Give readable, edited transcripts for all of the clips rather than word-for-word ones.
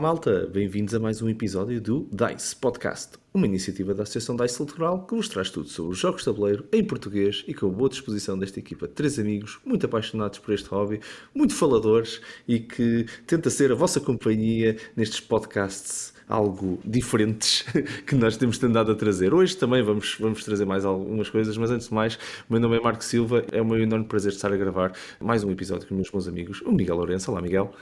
malta, bem-vindos a mais um episódio do DICE Podcast, uma iniciativa da Associação DICE Litoral que vos traz tudo sobre os jogos de tabuleiro em português e com a boa disposição desta equipa de 3 amigos muito apaixonados por este hobby, muito faladores e que tenta ser a vossa companhia nestes podcasts algo diferentes que nós temos tentado a trazer. Hoje também vamos trazer mais algumas coisas, mas antes de mais, o meu nome é Marco Silva, é o meu enorme prazer de estar a gravar mais um episódio com os meus amigos, o Miguel Lourenço. Olá, Miguel.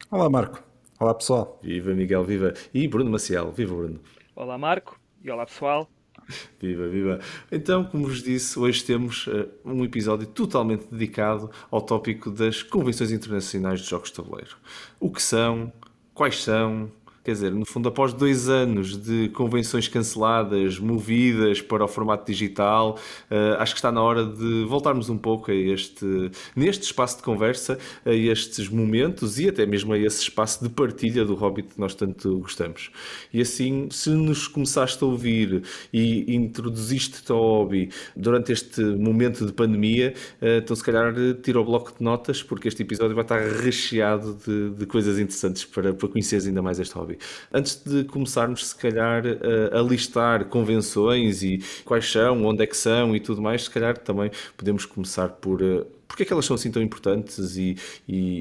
Olá, Marco. Olá, pessoal. Viva, Miguel, viva. E Bruno Maciel. Viva, Bruno. Olá, Marco. E olá, pessoal. Viva, viva. Então, como vos disse, hoje temos um episódio totalmente dedicado ao tópico das convenções internacionais de jogos de tabuleiro. O que são, quais são... Quer dizer, no fundo, após 2 anos de convenções canceladas, movidas para o formato digital, acho que está na hora de voltarmos um pouco neste espaço de conversa, a estes momentos e até mesmo a esse espaço de partilha do hobby que nós tanto gostamos. E assim, se nos começaste a ouvir e introduziste-te ao hobby durante este momento de pandemia, então se calhar tira o bloco de notas, porque este episódio vai estar recheado de coisas interessantes para conheceres ainda mais este hobby. Antes de começarmos, se calhar, a listar convenções e quais são, onde é que são e tudo mais, se calhar também podemos começar por porque é que elas são assim tão importantes e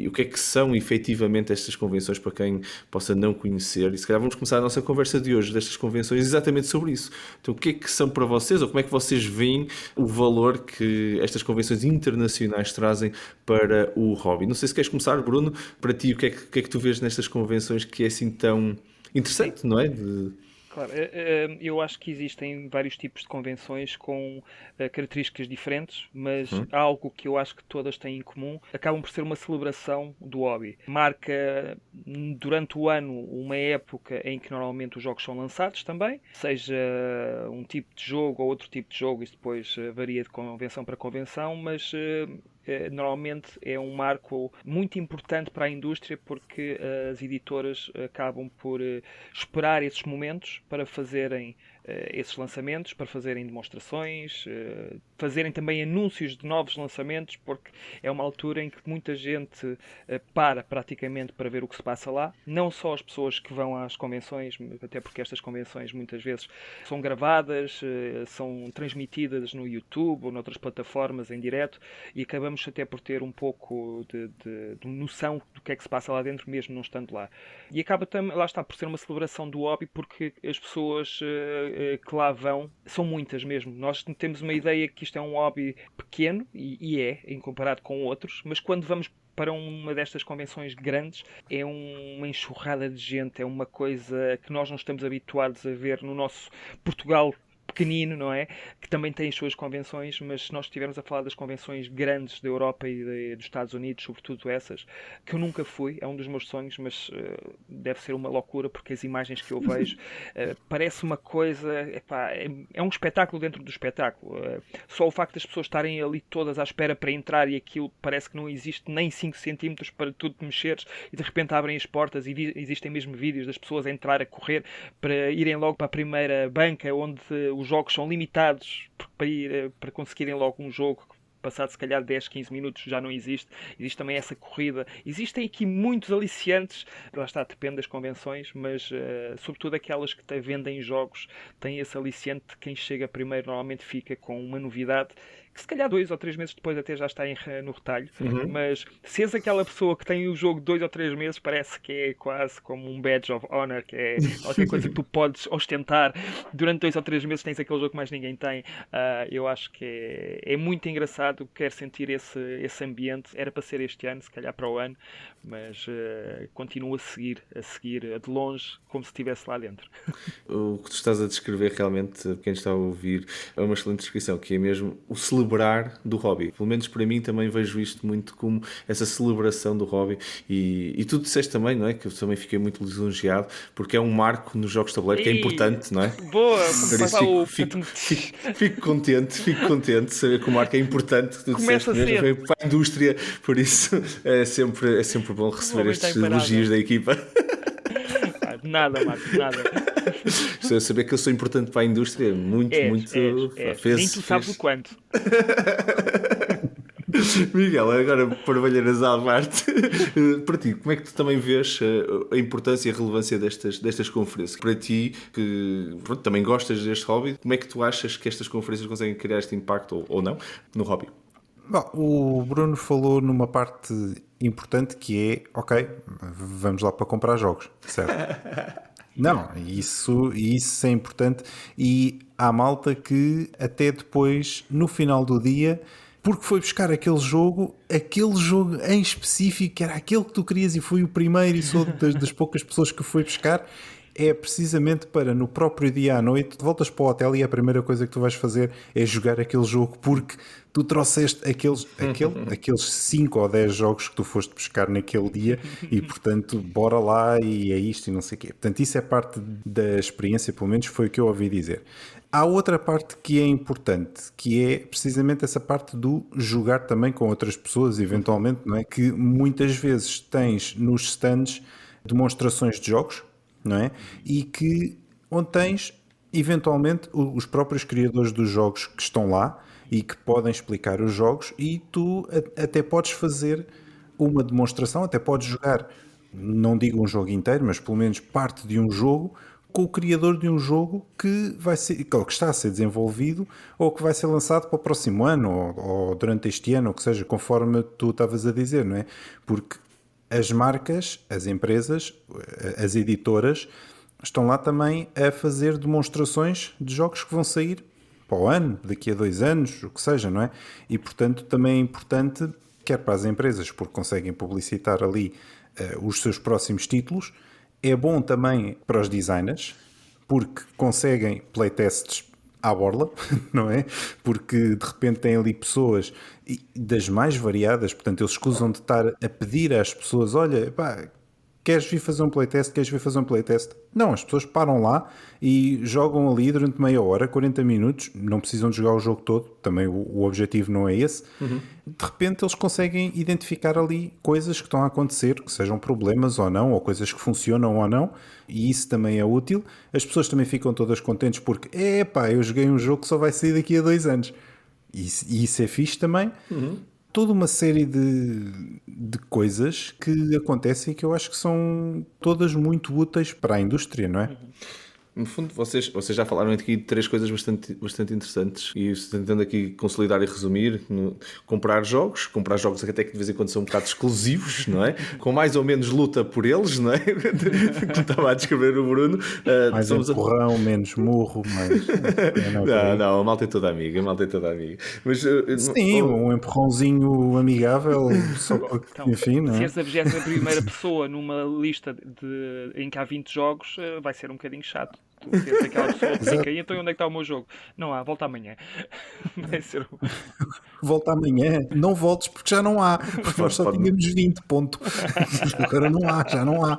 o que é que são efetivamente estas convenções para quem possa não conhecer. E se calhar vamos começar a nossa conversa de hoje destas convenções exatamente sobre isso. Então, o que é que são para vocês ou como é que vocês veem o valor que estas convenções internacionais trazem para o hobby? Não sei se queres começar, Bruno, para ti, o que é que tu vês nestas convenções que é assim tão interessante, não é? Claro, eu acho que existem vários tipos de convenções com características diferentes, mas algo que eu acho que todas têm em comum acabam por ser uma celebração do hobby. Marca durante o ano uma época em que normalmente os jogos são lançados também, seja um tipo de jogo ou outro tipo de jogo, isso depois varia de convenção para convenção, mas normalmente é um marco muito importante para a indústria porque as editoras acabam por esperar esses momentos para fazerem esses lançamentos, para fazerem demonstrações, fazerem também anúncios de novos lançamentos, porque é uma altura em que muita gente para praticamente para ver o que se passa lá, não só as pessoas que vão às convenções, até porque estas convenções muitas vezes são gravadas, são transmitidas no YouTube ou noutras plataformas em direto e acabamos até por ter um pouco de noção do que é que se passa lá dentro, mesmo não estando lá. E acaba também, lá está, por ser uma celebração do hobby, porque as pessoas que lá vão são muitas mesmo. Nós temos uma ideia que isto é um hobby pequeno, e é, em comparado com outros, mas quando vamos para uma destas convenções grandes, é uma enxurrada de gente, é uma coisa que nós não estamos habituados a ver no nosso Portugal pequenino, não é? Que também tem as suas convenções, mas se nós estivermos a falar das convenções grandes da Europa e dos Estados Unidos, sobretudo essas, que eu nunca fui, é um dos meus sonhos, mas deve ser uma loucura porque as imagens que eu vejo parece uma coisa, é um espetáculo dentro do espetáculo. Só o facto das pessoas estarem ali todas à espera para entrar e aquilo parece que não existe nem 5 centímetros para tudo mexeres e de repente abrem as portas e existem mesmo vídeos das pessoas a entrar a correr para irem logo para a primeira banca onde os jogos são limitados para conseguirem logo um jogo passado se calhar 10, 15 minutos já não existe. Existe também essa corrida. Existem aqui muitos aliciantes, lá está, depende das convenções, mas sobretudo aquelas que vendem jogos têm esse aliciante de quem chega primeiro normalmente fica com uma novidade que se calhar 2 ou 3 meses depois até já está no retalho, mas se és aquela pessoa que tem o jogo 2 ou 3 meses, parece que é quase como um badge of honor, que é qualquer coisa que tu podes ostentar. Durante 2 ou 3 meses tens aquele jogo que mais ninguém tem. Eu acho que é muito engraçado, quero sentir esse ambiente. Era para ser este ano, se calhar para o ano, mas continuo a seguir de longe como se estivesse lá dentro. O que tu estás a descrever realmente, quem está a ouvir, é uma excelente descrição, que é mesmo o celebrar do hobby. Pelo menos para mim também vejo isto muito como essa celebração do hobby e tu disseste também, não é? Que eu também fiquei muito lisonjeado porque é um marco nos jogos de tabuleiro que é importante, não é? Boa! Fico contente de saber que o marco é importante. Tu Começa disseste mesmo, cedo. para a indústria, por isso é sempre bom receber estes elogios da equipa. Nada, Marcos, nada. Saber que eu sou importante para a indústria, muito. Nem tu sabes o quanto. Miguel, agora para Valheiras à parte, para ti, como é que tu também vês a importância e a relevância destas conferências? Para ti, que pronto, também gostas deste hobby, como é que tu achas que estas conferências conseguem criar este impacto ou não no hobby? Bom, o Bruno falou numa parte importante que é, ok, vamos lá para comprar jogos, certo? Não, isso é importante e há malta que até depois, no final do dia, porque foi buscar aquele jogo em específico, que era aquele que tu querias e foi o primeiro e sou das poucas pessoas que foi buscar, é precisamente para no próprio dia à noite, voltas para o hotel e a primeira coisa que tu vais fazer é jogar aquele jogo porque tu trouxeste aqueles 5 ou 10 jogos que tu foste buscar naquele dia e portanto bora lá e é isto e não sei o quê. Portanto isso é parte da experiência, pelo menos foi o que eu ouvi dizer. Há outra parte que é importante, que é precisamente essa parte do jogar também com outras pessoas, eventualmente, não é? Que muitas vezes tens nos stands demonstrações de jogos, não é? E que onde tens eventualmente os próprios criadores dos jogos que estão lá e que podem explicar os jogos e tu até podes fazer uma demonstração, até podes jogar, não digo um jogo inteiro, mas pelo menos parte de um jogo com o criador de um jogo que está a ser desenvolvido ou que vai ser lançado para o próximo ano ou durante este ano, ou que seja, conforme tu estavas a dizer, não é? Porque as marcas, as empresas, as editoras estão lá também a fazer demonstrações de jogos que vão sair para o ano, daqui a 2 anos, o que seja, não é? E portanto também é importante, quer para as empresas, porque conseguem publicitar ali os seus próximos títulos, é bom também para os designers, porque conseguem playtests à borla, não é? Porque de repente têm ali pessoas das mais variadas, portanto eles escusam de estar a pedir às pessoas, olha, pá, queres vir fazer um playtest? Queres vir fazer um playtest? Não, as pessoas param lá e jogam ali durante meia hora, 40 minutos, não precisam de jogar o jogo todo, também o objetivo não é esse. De repente eles conseguem identificar ali coisas que estão a acontecer, que sejam problemas ou não, ou coisas que funcionam ou não, e isso também é útil. As pessoas também ficam todas contentes porque, epá, eu joguei um jogo que só vai sair daqui a 2 anos. E isso é fixe também. Toda uma série de coisas que acontecem e que eu acho que são todas muito úteis para a indústria, não é? No fundo, vocês já falaram aqui de 3 coisas bastante interessantes e tentando aqui consolidar e resumir, comprar jogos que até que de vez em quando são um bocado exclusivos, não é? Com mais ou menos luta por eles, não é? Como estava a descrever o Bruno. Mais empurrão, menos murro, mais... Não, a malta é toda amiga, Mas, sim, um empurrãozinho amigável, só porque, Então, enfim, não se é? és a 21ª pessoa numa lista em que há 20 jogos, vai ser um bocadinho chato. Tu seres aquela pessoa que fica aí, então onde é que está o meu jogo? Não há, volta amanhã. Vai ser Volta amanhã, não voltes porque já não há, porque nós só tínhamos 20, ponto. Agora não há, já não há.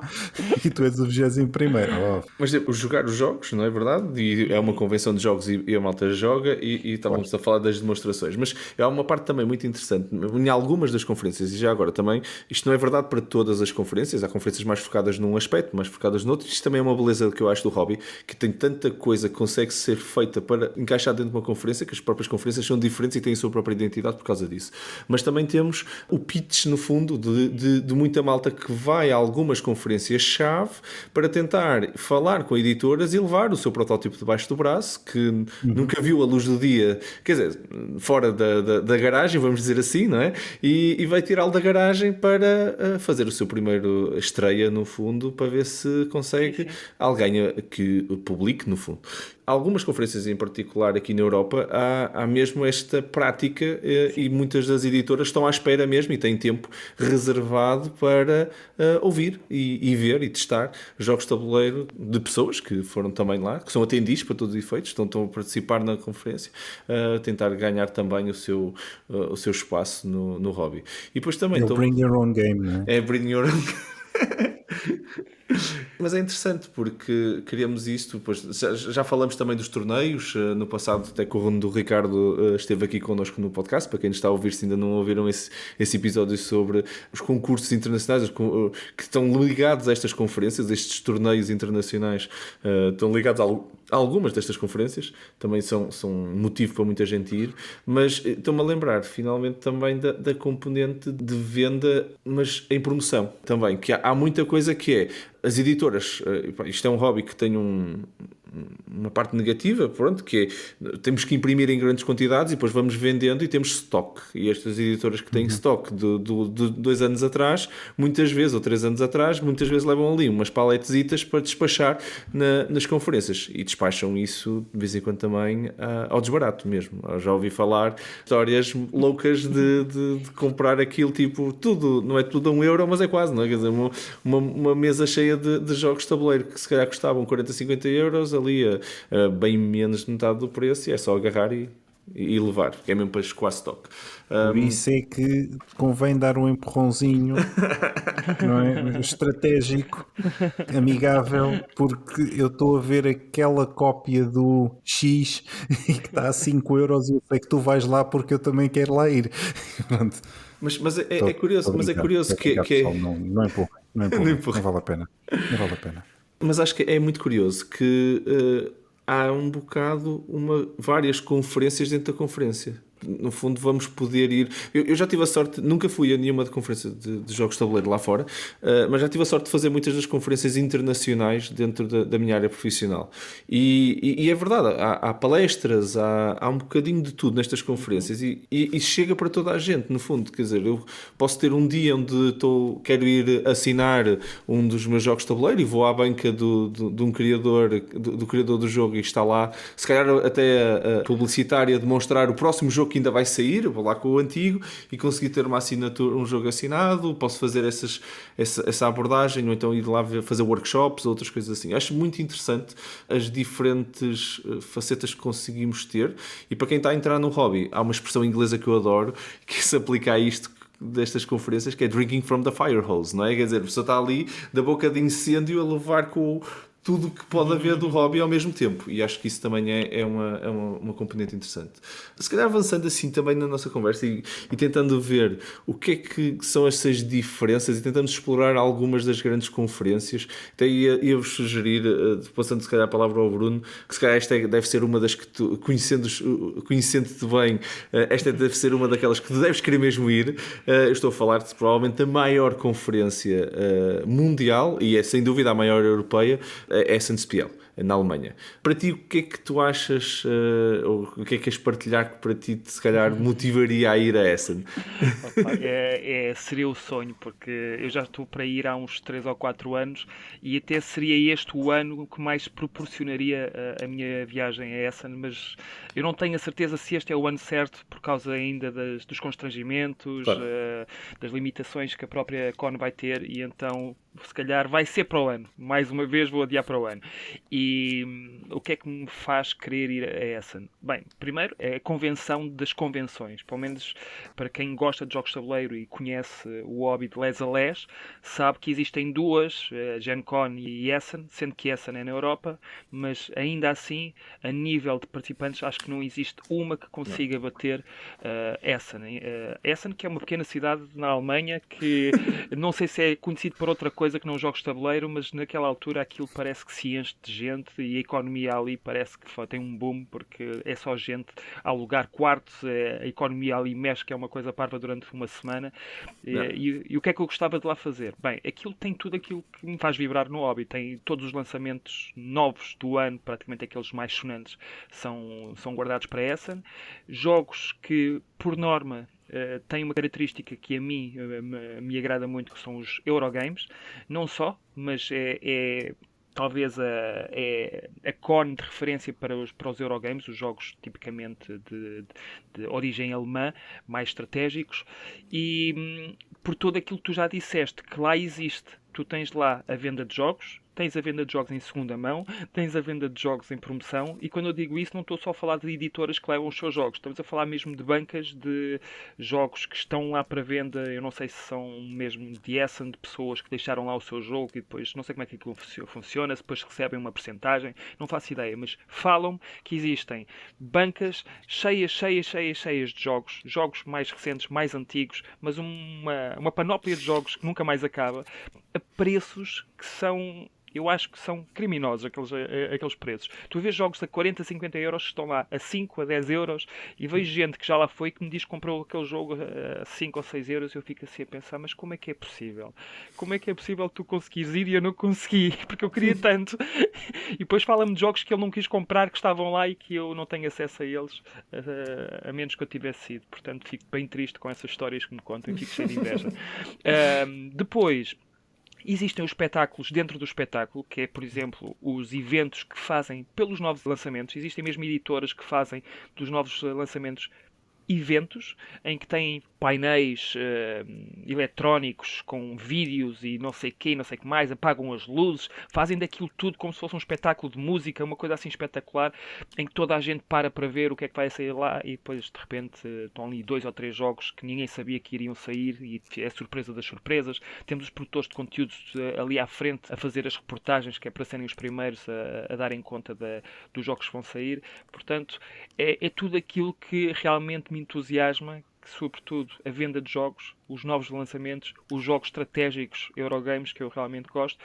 E tu és o 21º. Mas jogar os jogos, não é verdade? E é uma convenção de jogos e a malta joga e estávamos a falar das demonstrações. Mas há uma parte também muito interessante. Em algumas das conferências, e já agora também, isto não é verdade para todas as conferências. Há conferências mais focadas num aspecto, mais focadas no outro. Isto também é uma beleza que eu acho do hobby, que tem tanta coisa que consegue ser feita para encaixar dentro de uma conferência, que as próprias conferências são diferentes e têm a sua própria identidade por causa disso. Mas também temos o pitch, no fundo, de muita malta que vai a algumas conferências-chave para tentar falar com editoras e levar o seu protótipo debaixo do braço, que nunca viu a luz do dia, quer dizer, fora da garagem, vamos dizer assim, não é? E vai tirá-lo da garagem para fazer o seu primeiro estreia, no fundo, para ver se consegue alguém que publique, no fundo. Algumas conferências em particular aqui na Europa há mesmo esta prática e muitas das editoras estão à espera mesmo e têm tempo reservado para ouvir e ver e testar jogos de tabuleiro de pessoas que foram também lá, que são atendidos para todos os efeitos, estão a participar na conferência, a tentar ganhar também o seu espaço no hobby. E depois também... Bring your own game, não é? É bring your own Mas é interessante porque queríamos isto, depois já falamos também dos torneios, no passado até que o Runo do Ricardo esteve aqui connosco no podcast, para quem nos está a ouvir, se ainda não ouviram esse episódio sobre os concursos internacionais que estão ligados a estas conferências, estes torneios internacionais estão ligados a algumas destas conferências, também são motivo para muita gente ir, mas estou-me a lembrar finalmente também da componente de venda, mas em promoção também, que há muita coisa que é as editoras, isto é um hobby que tem uma parte negativa, pronto, que é, temos que imprimir em grandes quantidades e depois vamos vendendo e temos stock. E estas editoras que têm stock de 2 anos atrás, muitas vezes, ou 3 anos atrás, muitas vezes levam ali umas paletesitas para despachar nas conferências e despacham isso de vez em quando também ao desbarato mesmo. Eu já ouvi falar histórias loucas de comprar aquilo, tipo, tudo, não é tudo a €1, mas é quase, não é? Quer dizer, uma mesa cheia de jogos de tabuleiro que se calhar custavam 40, 50 euros, ali a bem menos de metade do preço, e é só agarrar e levar, que é mesmo para escoar stock. Por isso é que convém dar um empurrãozinho, não é? Estratégico, amigável, porque eu estou a ver aquela cópia do X que está a 5 € e eu sei que tu vais lá porque eu também quero lá ir. Pronto. Mas é curioso, mas é curioso que pessoal, não empurra, não vale a pena. Não vale a pena. Mas acho que é muito curioso que há um bocado várias conferências dentro da conferência. No fundo, vamos poder ir. Eu já tive a sorte, nunca fui a nenhuma conferência de jogos de tabuleiro lá fora, mas já tive a sorte de fazer muitas das conferências internacionais dentro da minha área profissional. E é verdade, há palestras, há um bocadinho de tudo nestas conferências e chega para toda a gente, no fundo. Quer dizer, eu posso ter um dia onde quero ir assinar um dos meus jogos de tabuleiro e vou à banca de um criador, do criador do jogo, e está lá, se calhar até a publicitária, demonstrar o próximo jogo que ainda vai sair. Eu vou lá com o antigo e conseguir ter uma assinatura, um jogo assinado, posso fazer essa abordagem, ou então ir lá fazer workshops, outras coisas assim. Acho muito interessante as diferentes facetas que conseguimos ter, e para quem está a entrar no hobby, há uma expressão inglesa que eu adoro, que se aplica a isto destas conferências, que é drinking from the fire hose, não é? Quer dizer, a pessoa está ali da boca de incêndio a levar com tudo que pode haver do hobby ao mesmo tempo, e acho que isso também é uma componente interessante. Se calhar avançando assim também na nossa conversa e tentando ver o que é que são essas diferenças e tentando explorar algumas das grandes conferências, até ia-vos sugerir, passando se calhar a palavra ao Bruno, que se calhar esta deve ser uma das que tu, conhecendo-te bem, esta deve ser uma daquelas que tu deves querer mesmo ir. Eu estou a falar de provavelmente a maior conferência mundial, e é sem dúvida a maior europeia, Essen-Spiel, na Alemanha. Para ti, o que é que tu achas, ou o que é que queres partilhar que para ti se calhar motivaria a ir a Essen? Seria o sonho, porque eu já estou para ir há uns 3 ou 4 anos e até seria este o ano que mais proporcionaria a minha viagem a Essen, mas eu não tenho a certeza se este é o ano certo, por causa ainda dos constrangimentos, claro, das limitações que a própria CON vai ter, e então se calhar vai ser para o ano. Mais uma vez vou adiar para o ano. E o que é que me faz querer ir a Essen? Bem, primeiro é a convenção das convenções. Pelo menos para quem gosta de jogos de tabuleiro e conhece o hobby de les a les, sabe que existem duas, Gen Con e Essen, sendo que Essen é na Europa, mas ainda assim, a nível de participantes, acho que não existe uma que consiga bater Essen. Essen, que é uma pequena cidade na Alemanha, que não sei se é conhecido por outra coisa que não jogos de tabuleiro, mas naquela altura aquilo parece que se enche de gente e a economia ali parece que tem um boom, porque é só gente a alugar quartos, a economia ali mexe, que é uma coisa parva durante uma semana. E o que é que eu gostava de lá fazer? Bem, aquilo tem tudo aquilo que me faz vibrar no hobby, tem todos os lançamentos novos do ano, praticamente aqueles mais sonantes são guardados para Essen, jogos que por norma tem uma característica que a mim me agrada muito, que são os Eurogames, não só, mas talvez a CON de referência para os Eurogames, os jogos tipicamente de origem alemã, mais estratégicos, e por tudo aquilo que tu já disseste, que lá existe. Tu tens lá a venda de jogos, tens a venda de jogos em segunda mão, tens a venda de jogos em promoção, e quando eu digo isso não estou só a falar de editoras que levam os seus jogos, estamos a falar mesmo de bancas de jogos que estão lá para venda. Eu não sei se são mesmo de Essen, de pessoas que deixaram lá o seu jogo e depois não sei como é que aquilo funciona, se depois recebem uma percentagem, não faço ideia, mas falam que existem bancas cheias de jogos mais recentes, mais antigos, mas uma panóplia de jogos que nunca mais acaba, a preços que são, eu acho que são criminosos, aqueles preços. Tu vês jogos a 40, 50 euros que estão lá a 5, a 10 euros, e vejo gente que já lá foi que me diz que comprou aquele jogo a 5 ou 6 euros, e eu fico assim a pensar, mas como é que é possível? Como é que é possível tu conseguires ir e eu não consegui? Porque eu queria tanto. E depois fala-me de jogos que ele não quis comprar, que estavam lá e que eu não tenho acesso a eles, a menos que eu tivesse ido. Portanto, fico bem triste com essas histórias que me contam e fico cheio de inveja. Depois, existem os espetáculos dentro do espetáculo, que é, por exemplo, os eventos que fazem pelos novos lançamentos. Existem mesmo editoras que fazem dos novos lançamentos eventos em que têm painéis eletrónicos com vídeos e não sei quê, não sei o que mais, apagam as luzes, fazem daquilo tudo como se fosse um espetáculo de música, uma coisa assim espetacular, em que toda a gente para ver o que é que vai sair lá, e depois de repente estão ali 2 ou 3 jogos que ninguém sabia que iriam sair, e é surpresa das surpresas. Temos os produtores de conteúdos ali à frente a fazer as reportagens, que é para serem os primeiros a darem conta dos jogos que vão sair. Portanto, é tudo aquilo que realmente me entusiasma, que, sobretudo, a venda de jogos, os novos lançamentos, os jogos estratégicos Eurogames, que eu realmente gosto,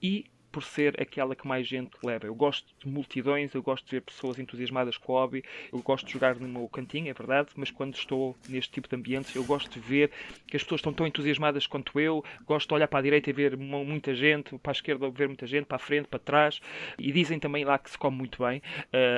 e por ser aquela que mais gente leva. Eu gosto de multidões, eu gosto de ver pessoas entusiasmadas com o hobby, eu gosto de jogar no meu cantinho, é verdade, mas quando estou neste tipo de ambientes, eu gosto de ver que as pessoas estão tão entusiasmadas quanto eu, gosto de olhar para a direita e ver muita gente, para a esquerda ver muita gente, para a frente, para trás, e dizem também lá que se come muito bem.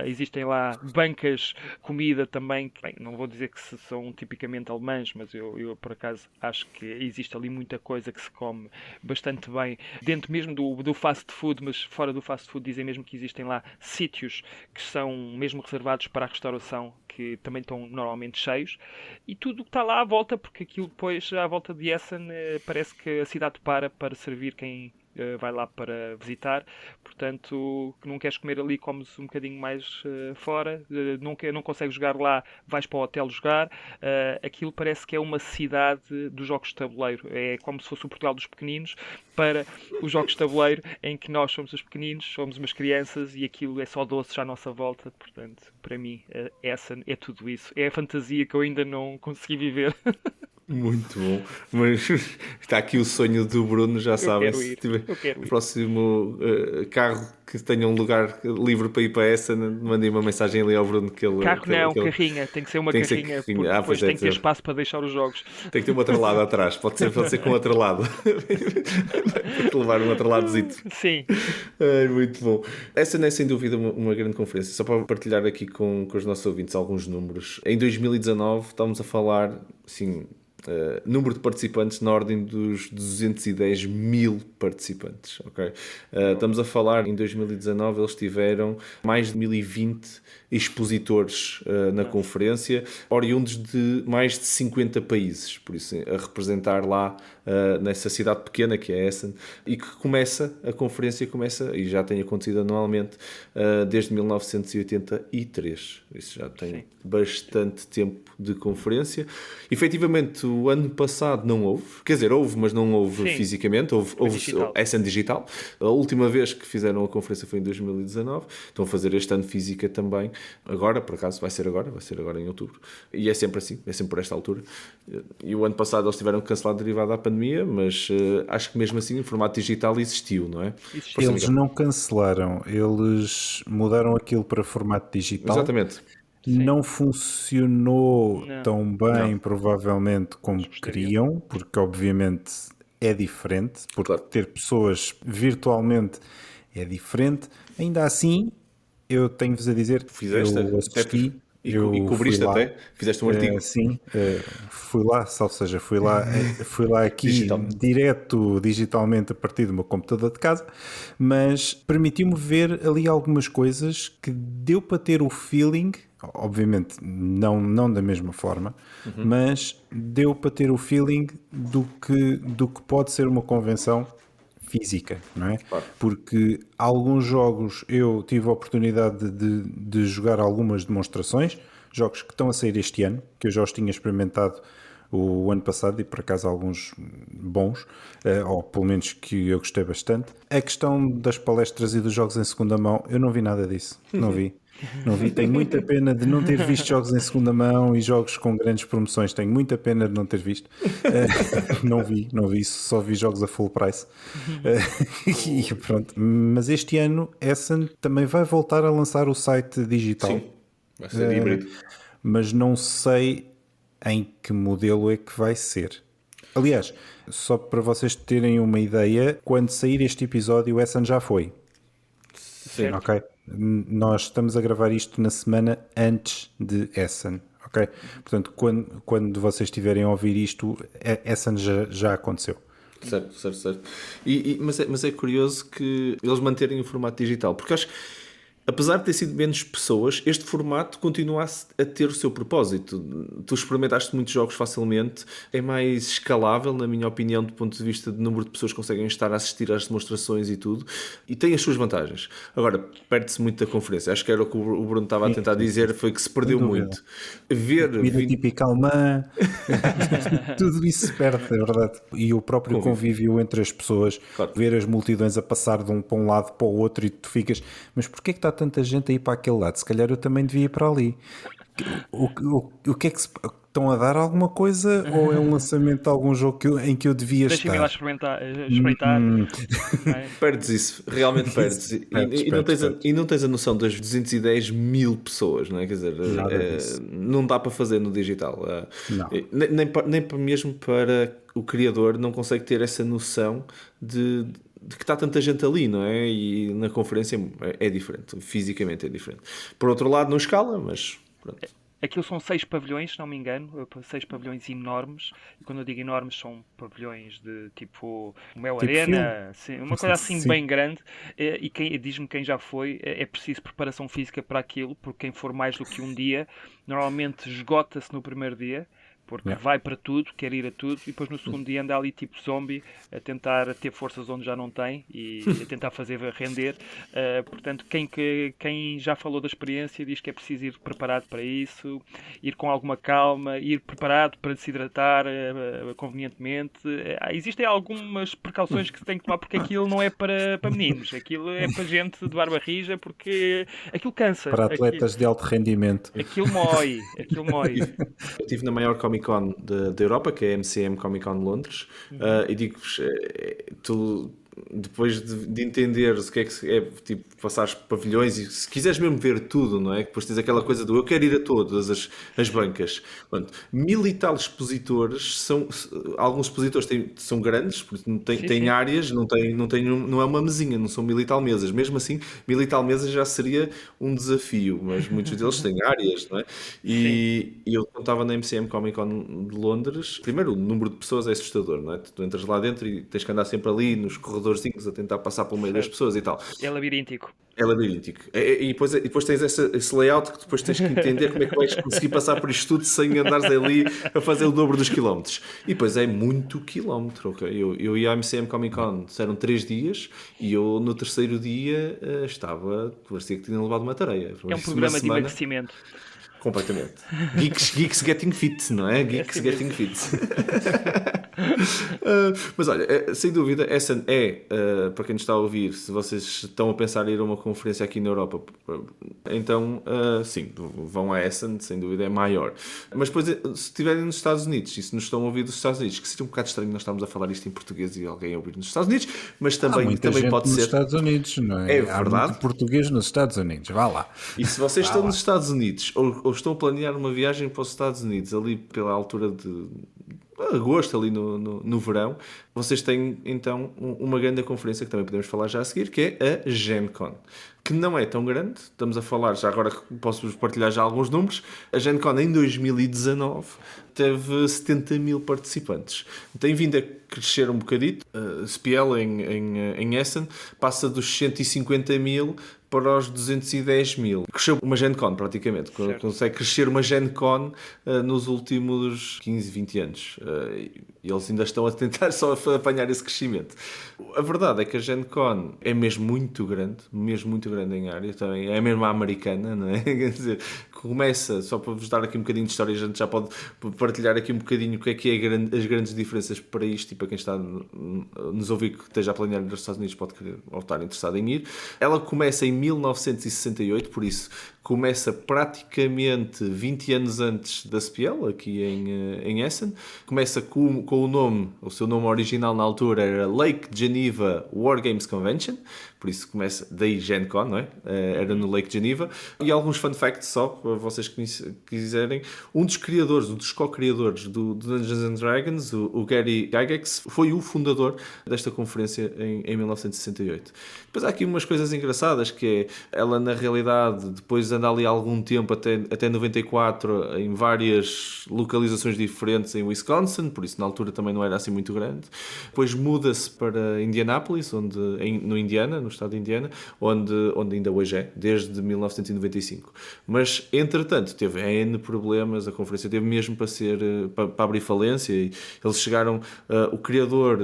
Existem lá bancas, comida também, que, bem, não vou dizer que são tipicamente alemãs, mas eu por acaso acho que existe ali muita coisa que se come bastante bem, dentro mesmo do fast food, mas fora do fast food dizem mesmo que existem lá sítios que são mesmo reservados para a restauração, que também estão normalmente cheios, e tudo que está lá à volta, porque aquilo depois à volta de Essen parece que a cidade para servir quem vai lá para visitar. Portanto, que não queres comer ali, comes um bocadinho mais fora, não consegues jogar lá, vais para o hotel jogar. Aquilo parece que é uma cidade dos jogos de tabuleiro, é como se fosse o Portugal dos pequeninos para os jogos de tabuleiro, em que nós somos os pequeninos, somos umas crianças e aquilo é só doces à nossa volta. Portanto, para mim, essa é tudo isso, é a fantasia que eu ainda não consegui viver. Muito bom, mas está aqui o sonho do Bruno, já sabem, se tiver o próximo carro que tenha um lugar livre para ir para essa, mandem uma mensagem ali ao Bruno que ele... Carro não, carrinha, tem que ser uma carrinha, porque depois tem que ter espaço para deixar os jogos. Tem que ter um atrelado atrás, pode ser com um atrelado, para te levar um atreladozinho. Sim. Muito bom. Essa não é sem dúvida uma grande conferência, só para partilhar aqui com os nossos ouvintes alguns números. Em 2019 estamos a falar, assim... número de participantes na ordem dos 210 mil participantes, ok? Estamos a falar, em 2019 eles tiveram mais de 1020 expositores na conferência, oriundos de mais de 50 países, por isso a representar lá nessa cidade pequena que é Essen, e que a conferência começa, e já tem acontecido anualmente, desde 1983. Isso já tem bastante tempo de conferência. Efetivamente, o ano passado não houve, quer dizer, houve, mas não houve fisicamente, houve Essen Digital. A última vez que fizeram a conferência foi em 2019, estão a fazer este ano física também, agora, por acaso, vai ser agora em outubro, e é sempre assim, é sempre por esta altura. E o ano passado eles tiveram que cancelar derivado da pandemia, mas acho que mesmo assim o formato digital existiu, não é? Eles não cancelaram, eles mudaram aquilo para formato digital. Exatamente. Não funcionou tão bem, provavelmente, como queriam, porque obviamente é diferente, porque ter pessoas virtualmente é diferente. Ainda assim, eu tenho-vos a dizer que eu assisti... E cobriste até? Fizeste um artigo? Sim, fui lá, ou seja, fui lá aqui digitalmente a partir do meu computador de casa, mas permitiu-me ver ali algumas coisas que deu para ter o feeling, obviamente não da mesma forma, mas deu para ter o feeling do que pode ser uma convenção física, não é? Claro. Porque alguns jogos eu tive a oportunidade de jogar algumas demonstrações, jogos que estão a sair este ano, que eu já os tinha experimentado o ano passado e por acaso alguns bons, ou pelo menos que eu gostei bastante. A questão das palestras e dos jogos em segunda mão, eu não vi nada disso, não vi. Não vi, tenho muita pena de não ter visto jogos em segunda mão e jogos com grandes promoções, tenho muita pena de não ter visto. Não vi, só vi jogos a full price. E pronto. Mas este ano Essen também vai voltar a lançar o site digital. Sim, vai ser híbrido. Mas não sei em que modelo é que vai ser. Aliás, só para vocês terem uma ideia, quando sair este episódio, o Essen já foi. Sim. Ok? Nós estamos a gravar isto na semana antes de Essen. Ok? Portanto, quando vocês estiverem a ouvir isto, Essen já aconteceu. Certo. Mas é curioso que eles manterem o formato digital, porque acho que, apesar de ter sido menos pessoas, este formato continua a ter o seu propósito. Tu experimentaste muitos jogos facilmente, é mais escalável, na minha opinião, do ponto de vista de número de pessoas que conseguem estar a assistir às demonstrações e tudo, e tem as suas vantagens. Agora, perde-se muito da conferência. Acho que era o que o Bruno estava a tentar dizer, foi que se perdeu muito. Comida típica alemã, tudo isso se perde, é verdade. E o próprio convívio entre as pessoas, claro. Ver as multidões a passar de um para um lado para o outro e tu ficas, mas porquê é que está tanta gente a ir para aquele lado? Se calhar eu também devia ir para ali. O que é que estão a dar alguma coisa ou é um lançamento de algum jogo em que eu devia Deixa-me estar? lá espreitar. Perdes isso, realmente perdes. E não tens a noção das 210 mil pessoas, não é? Quer dizer, não dá para fazer no digital. Nem mesmo para o criador não consegue ter essa noção de que está tanta gente ali, não é? E na conferência é diferente, fisicamente é diferente. Por outro lado, não escala, mas pronto. Aquilo são 6 pavilhões, se não me engano, 6 pavilhões enormes. E quando eu digo enormes, são pavilhões de tipo uma arena, assim, uma coisa assim bem grande. E diz-me quem já foi, é preciso preparação física para aquilo, porque quem for mais do que um dia, normalmente esgota-se no primeiro dia. Porque vai para tudo, quer ir a tudo, e depois no segundo dia anda ali tipo zombie, a tentar ter forças onde já não tem e a tentar fazer render. Portanto, quem já falou da experiência diz que é preciso ir preparado para isso, ir com alguma calma, ir preparado para se hidratar convenientemente. Existem algumas precauções que se tem que tomar, porque aquilo não é para meninos, aquilo é para gente de barba rija, porque aquilo cansa. Para atletas de alto rendimento. Aquilo mói. Eu estive na maior Comic Con da Europa, que é a MCM Comic Con Londres, e digo-vos, tu depois de entenderes o que é tipo, passares pavilhões e se quiseres mesmo ver tudo, não é? Depois tens aquela coisa do eu quero ir a todas as bancas. Pronto, 1000 e tal expositores, alguns expositores são grandes, porque têm áreas, não é uma mesinha, não são 1000 e tal mesas. Mesmo assim, 1000 e tal mesas já seria um desafio, mas muitos deles têm áreas, não é? E eu, quando estava na MCM Comic Con de Londres, primeiro, o número de pessoas é assustador, não é? Tu entras lá dentro e tens que andar sempre ali nos corredores a tentar passar pelo meio das pessoas e tal. É labiríntico. É labiríntico. E depois tens esse layout que depois tens que entender como é que vais conseguir passar por isto tudo sem andares ali a fazer o dobro dos quilómetros. E depois é muito quilómetro, ok? Eu ia à MCM Comic Con, eram 3 dias, e eu no terceiro dia parecia que tinha levado uma tareia. É um programa de emagrecimento. Completamente. Geeks Getting Fit, não é? Geeks Getting Fit. Mas olha, sem dúvida, essa para quem nos está a ouvir, se vocês estão a pensar em ir a uma conferência aqui na Europa, então sim, vão a Essen, sem dúvida é maior. Mas depois, se estiverem nos Estados Unidos, e se nos estão a ouvir dos Estados Unidos, que seria um bocado estranho nós estarmos a falar isto em português e alguém a ouvir nos Estados Unidos, mas também pode ser. Nos Estados Unidos, não é? É verdade. Há muito português nos Estados Unidos, vá lá. E se vocês estão nos Estados Unidos ou estão a planear uma viagem para os Estados Unidos ali pela altura de agosto, ali no verão, vocês têm então uma grande conferência que também podemos falar já a seguir, que é a Gen Con, que não é tão grande. Estamos a falar, já agora posso-vos partilhar já alguns números. A Gen Con em 2019 teve 70 mil participantes. Tem vindo a crescer um bocadito. Spiel em Essen passa dos 150 mil para os 210 mil. Cresceu uma Gen Con, praticamente. Certo. Consegue crescer uma Gen Con nos últimos 15, 20 anos. E eles ainda estão a tentar só apanhar esse crescimento. A verdade é que a Gen Con é mesmo muito grande em área. Também é mesmo a americana, não é? Quer dizer, começa, só para vos dar aqui um bocadinho de história, a gente já pode partilhar aqui um bocadinho o que é as grandes diferenças para isto, e para quem está nos ouvir que esteja a planear ir aos Estados Unidos pode querer ou estar interessado em ir. Ela começa em 1968, por isso começa praticamente 20 anos antes da SPL, aqui em Essen. Começa com o nome, o seu nome original na altura era Lake Geneva War Games Convention, por isso começa daí Gen Con, não é? Era no Lake Geneva. E alguns fun facts só, para vocês que quiserem. Um dos co-criadores do Dungeons and Dragons, o Gary Gygax, foi o fundador desta conferência em 1968. Depois há aqui umas coisas engraçadas, que é, ela na realidade, depois anda ali algum tempo, até 94, em várias localizações diferentes em Wisconsin, por isso na altura também não era assim muito grande. Depois muda-se para Indianápolis, no Indiana, no estado de Indiana, onde ainda hoje é, desde 1995. Mas, entretanto, teve N problemas, a conferência teve mesmo para abrir falência, e eles chegaram, o criador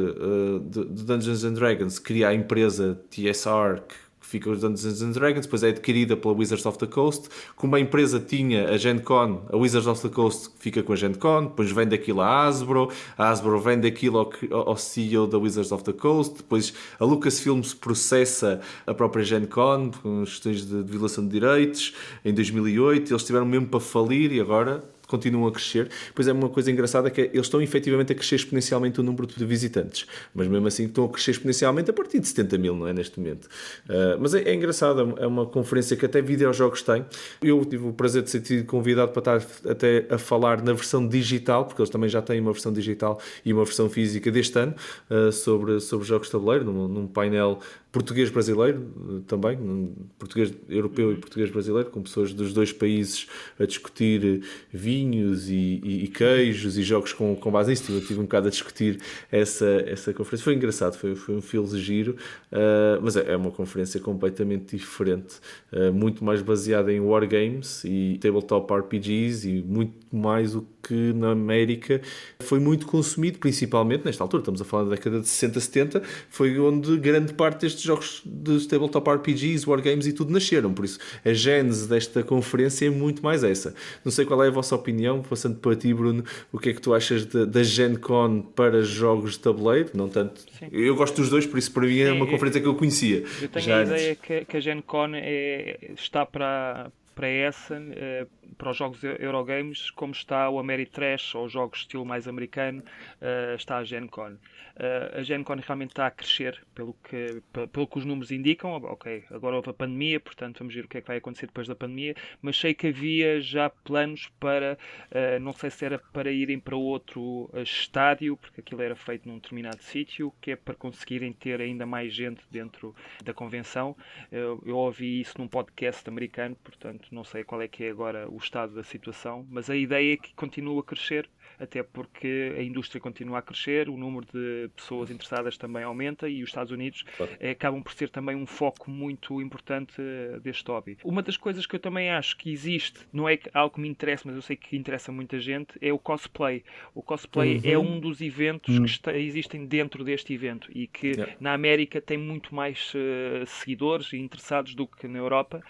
de Dungeons and Dragons cria a empresa TSR, que fica os Dungeons and Dragons, depois é adquirida pela Wizards of the Coast. Como a empresa tinha a Gen Con, a Wizards of the Coast fica com a Gen Con, depois vende aquilo à Hasbro, a Hasbro vende aquilo ao CEO da Wizards of the Coast, depois a Lucasfilms processa a própria Gen Con com questões de violação de direitos em 2008, eles tiveram mesmo para falir e agora continuam a crescer. Pois é, uma coisa engraçada que eles estão efetivamente a crescer exponencialmente o número de visitantes, mas mesmo assim estão a crescer exponencialmente a partir de 70 mil, não é, neste momento. Mas é engraçado, é uma conferência que até videojogos tem. Eu tive o prazer de ser tido convidado para estar até a falar na versão digital, porque eles também já têm uma versão digital e uma versão física deste ano, sobre jogos de tabuleiro, num painel português-brasileiro também, português europeu e português-brasileiro, com pessoas dos dois países a discutir vinhos e queijos e jogos com base nisso. Eu tive um bocado a discutir essa conferência. Foi engraçado, foi um feel giro, mas é uma conferência completamente diferente, muito mais baseada em wargames e tabletop RPGs e muito mais o que na América foi muito consumido, principalmente nesta altura, estamos a falar da década de 60, 70, foi onde grande parte destes jogos de tabletop RPGs, wargames e tudo nasceram, por isso a gênese desta conferência é muito mais essa. Não sei qual é a vossa opinião, passando para ti, Bruno, o que é que tu achas da Gen Con para jogos de tabuleiro? Não tanto. Sim. Eu gosto dos dois, por isso para mim é uma conferência que eu conhecia. Eu tenho a ideia que a Gen Con está para Essen, para os jogos Eurogames, como está o Ameritrash ou jogos de estilo mais americano, está a Gen Con. A Gen Con realmente está a crescer, pelo que os números indicam. Ok, agora houve a pandemia, portanto vamos ver o que é que vai acontecer depois da pandemia, mas sei que havia já planos para, não sei se era para irem para outro estádio, porque aquilo era feito num determinado sítio, que é para conseguirem ter ainda mais gente dentro da convenção. Eu ouvi isso num podcast americano, portanto não sei qual é que é agora o estado da situação, mas a ideia é que continua a crescer, até porque a indústria continua a crescer, o número de pessoas interessadas também aumenta e os Estados Unidos acabam por ser também um foco muito importante deste hobby. Uma das coisas que eu também acho que existe, não é algo que me interessa, mas eu sei que interessa muita gente, é o cosplay. O cosplay é um dos eventos que existem dentro deste evento e que na América tem muito mais seguidores e interessados do que na Europa,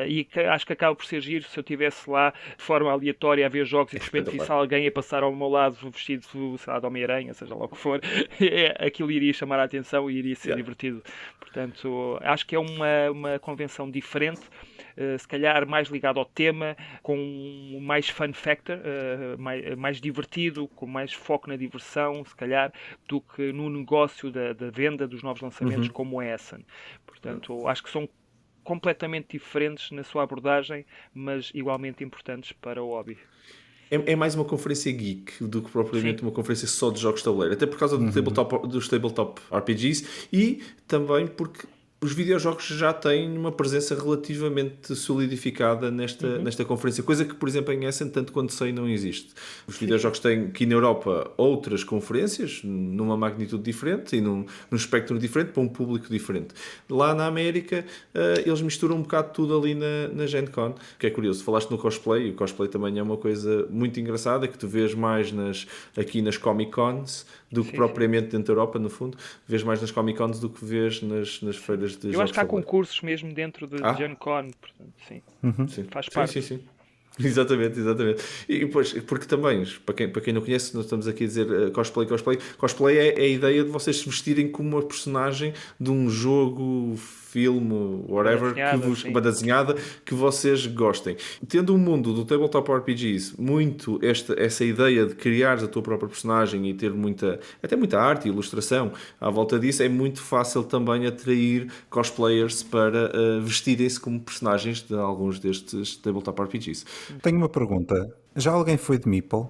e acho que acaba por ser giro se eu estivesse lá de forma aleatória a ver jogos e de repente visse alguém a passar ao meu lado vestido, sei lá, de Homem-Aranha, seja lá o que for, aquilo iria chamar a atenção e iria ser divertido. Portanto, acho que é uma convenção diferente, se calhar mais ligado ao tema, com mais fun factor, mais divertido, com mais foco na diversão, se calhar, do que no negócio da venda dos novos lançamentos como é Essen. Portanto, acho que são completamente diferentes na sua abordagem, mas igualmente importantes para o hobby. É mais uma conferência geek do que propriamente uma conferência só de jogos de tabuleiro. Até por causa dos tabletop RPGs e também porque os videojogos já têm uma presença relativamente solidificada nesta conferência, coisa que, por exemplo, em Essen, tanto quanto sei, não existe. Os videojogos têm aqui na Europa outras conferências, numa magnitude diferente e num espectro diferente, para um público diferente. Lá na América, eles misturam um bocado tudo ali na Gen Con, que é curioso. Falaste no cosplay, e o cosplay também é uma coisa muito engraçada, que tu vês mais aqui nas Comic Cons do que propriamente dentro da Europa, no fundo. Vês mais nas Comic Cons do que vês nas feiras de jogos. Eu acho que há concursos mesmo dentro de Gen Con, portanto, sim. Sim. Faz parte. Sim. Exatamente. E depois, porque também, para quem não conhece, nós estamos aqui a dizer cosplay. Cosplay é a ideia de vocês se vestirem como uma personagem de um jogo, filme, whatever, uma desenhada que vocês gostem. Tendo um mundo do tabletop RPGs muito essa ideia de criares a tua própria personagem e ter até muita arte e ilustração à volta disso, é muito fácil também atrair cosplayers para vestirem-se como personagens de alguns destes tabletop RPGs. Tenho uma pergunta. Já alguém foi de Meeple?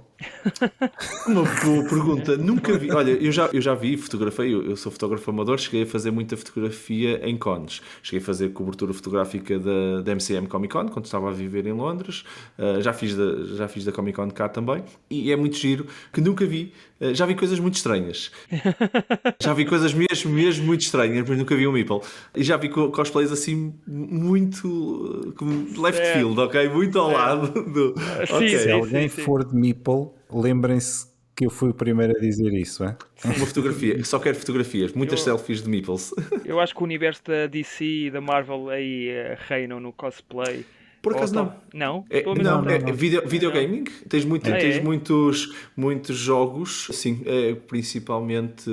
Uma boa pergunta. Nunca vi. Olha, eu já vi, fotografei. Eu sou fotógrafo amador. Cheguei a fazer muita fotografia em cons. Cheguei a fazer cobertura fotográfica da MCM Comic Con, quando estava a viver em Londres. Já fiz da Comic Con cá também. E é muito giro, que nunca vi. Já vi coisas muito estranhas. Já vi coisas mesmo muito estranhas, mas nunca vi um Meeple. E já vi cosplays assim muito left field, ok? Muito ao lado do... Sim, Se alguém for de Meeple, lembrem-se que eu fui o primeiro a dizer isso, é? Uma fotografia, só quero fotografias, muitas selfies de Meeples. Eu acho que o universo da DC e da Marvel aí reinam no cosplay. Por acaso não. Não? Videogaming? Tens muitos jogos, sim, principalmente,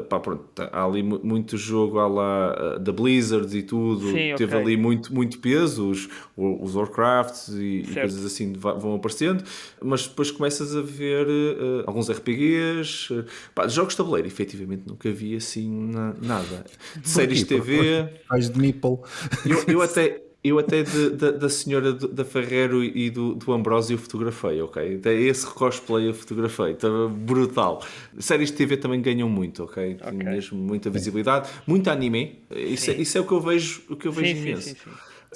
pronto, há ali muito jogo da Blizzard e tudo, sim, teve ali muito peso, os Warcraft e coisas assim vão aparecendo, mas depois começas a ver alguns RPGs, jogos de tabuleiro, efetivamente nunca vi assim nada. Séries de TV... Faz de Meeple. Eu até da senhora da Ferrero e do Ambrósio fotografei, ok? Até esse cosplay eu fotografei, estava brutal. Séries de TV também ganham muito, ok? Tem mesmo muita visibilidade, muito anime, isso é o que eu vejo imenso. Sim.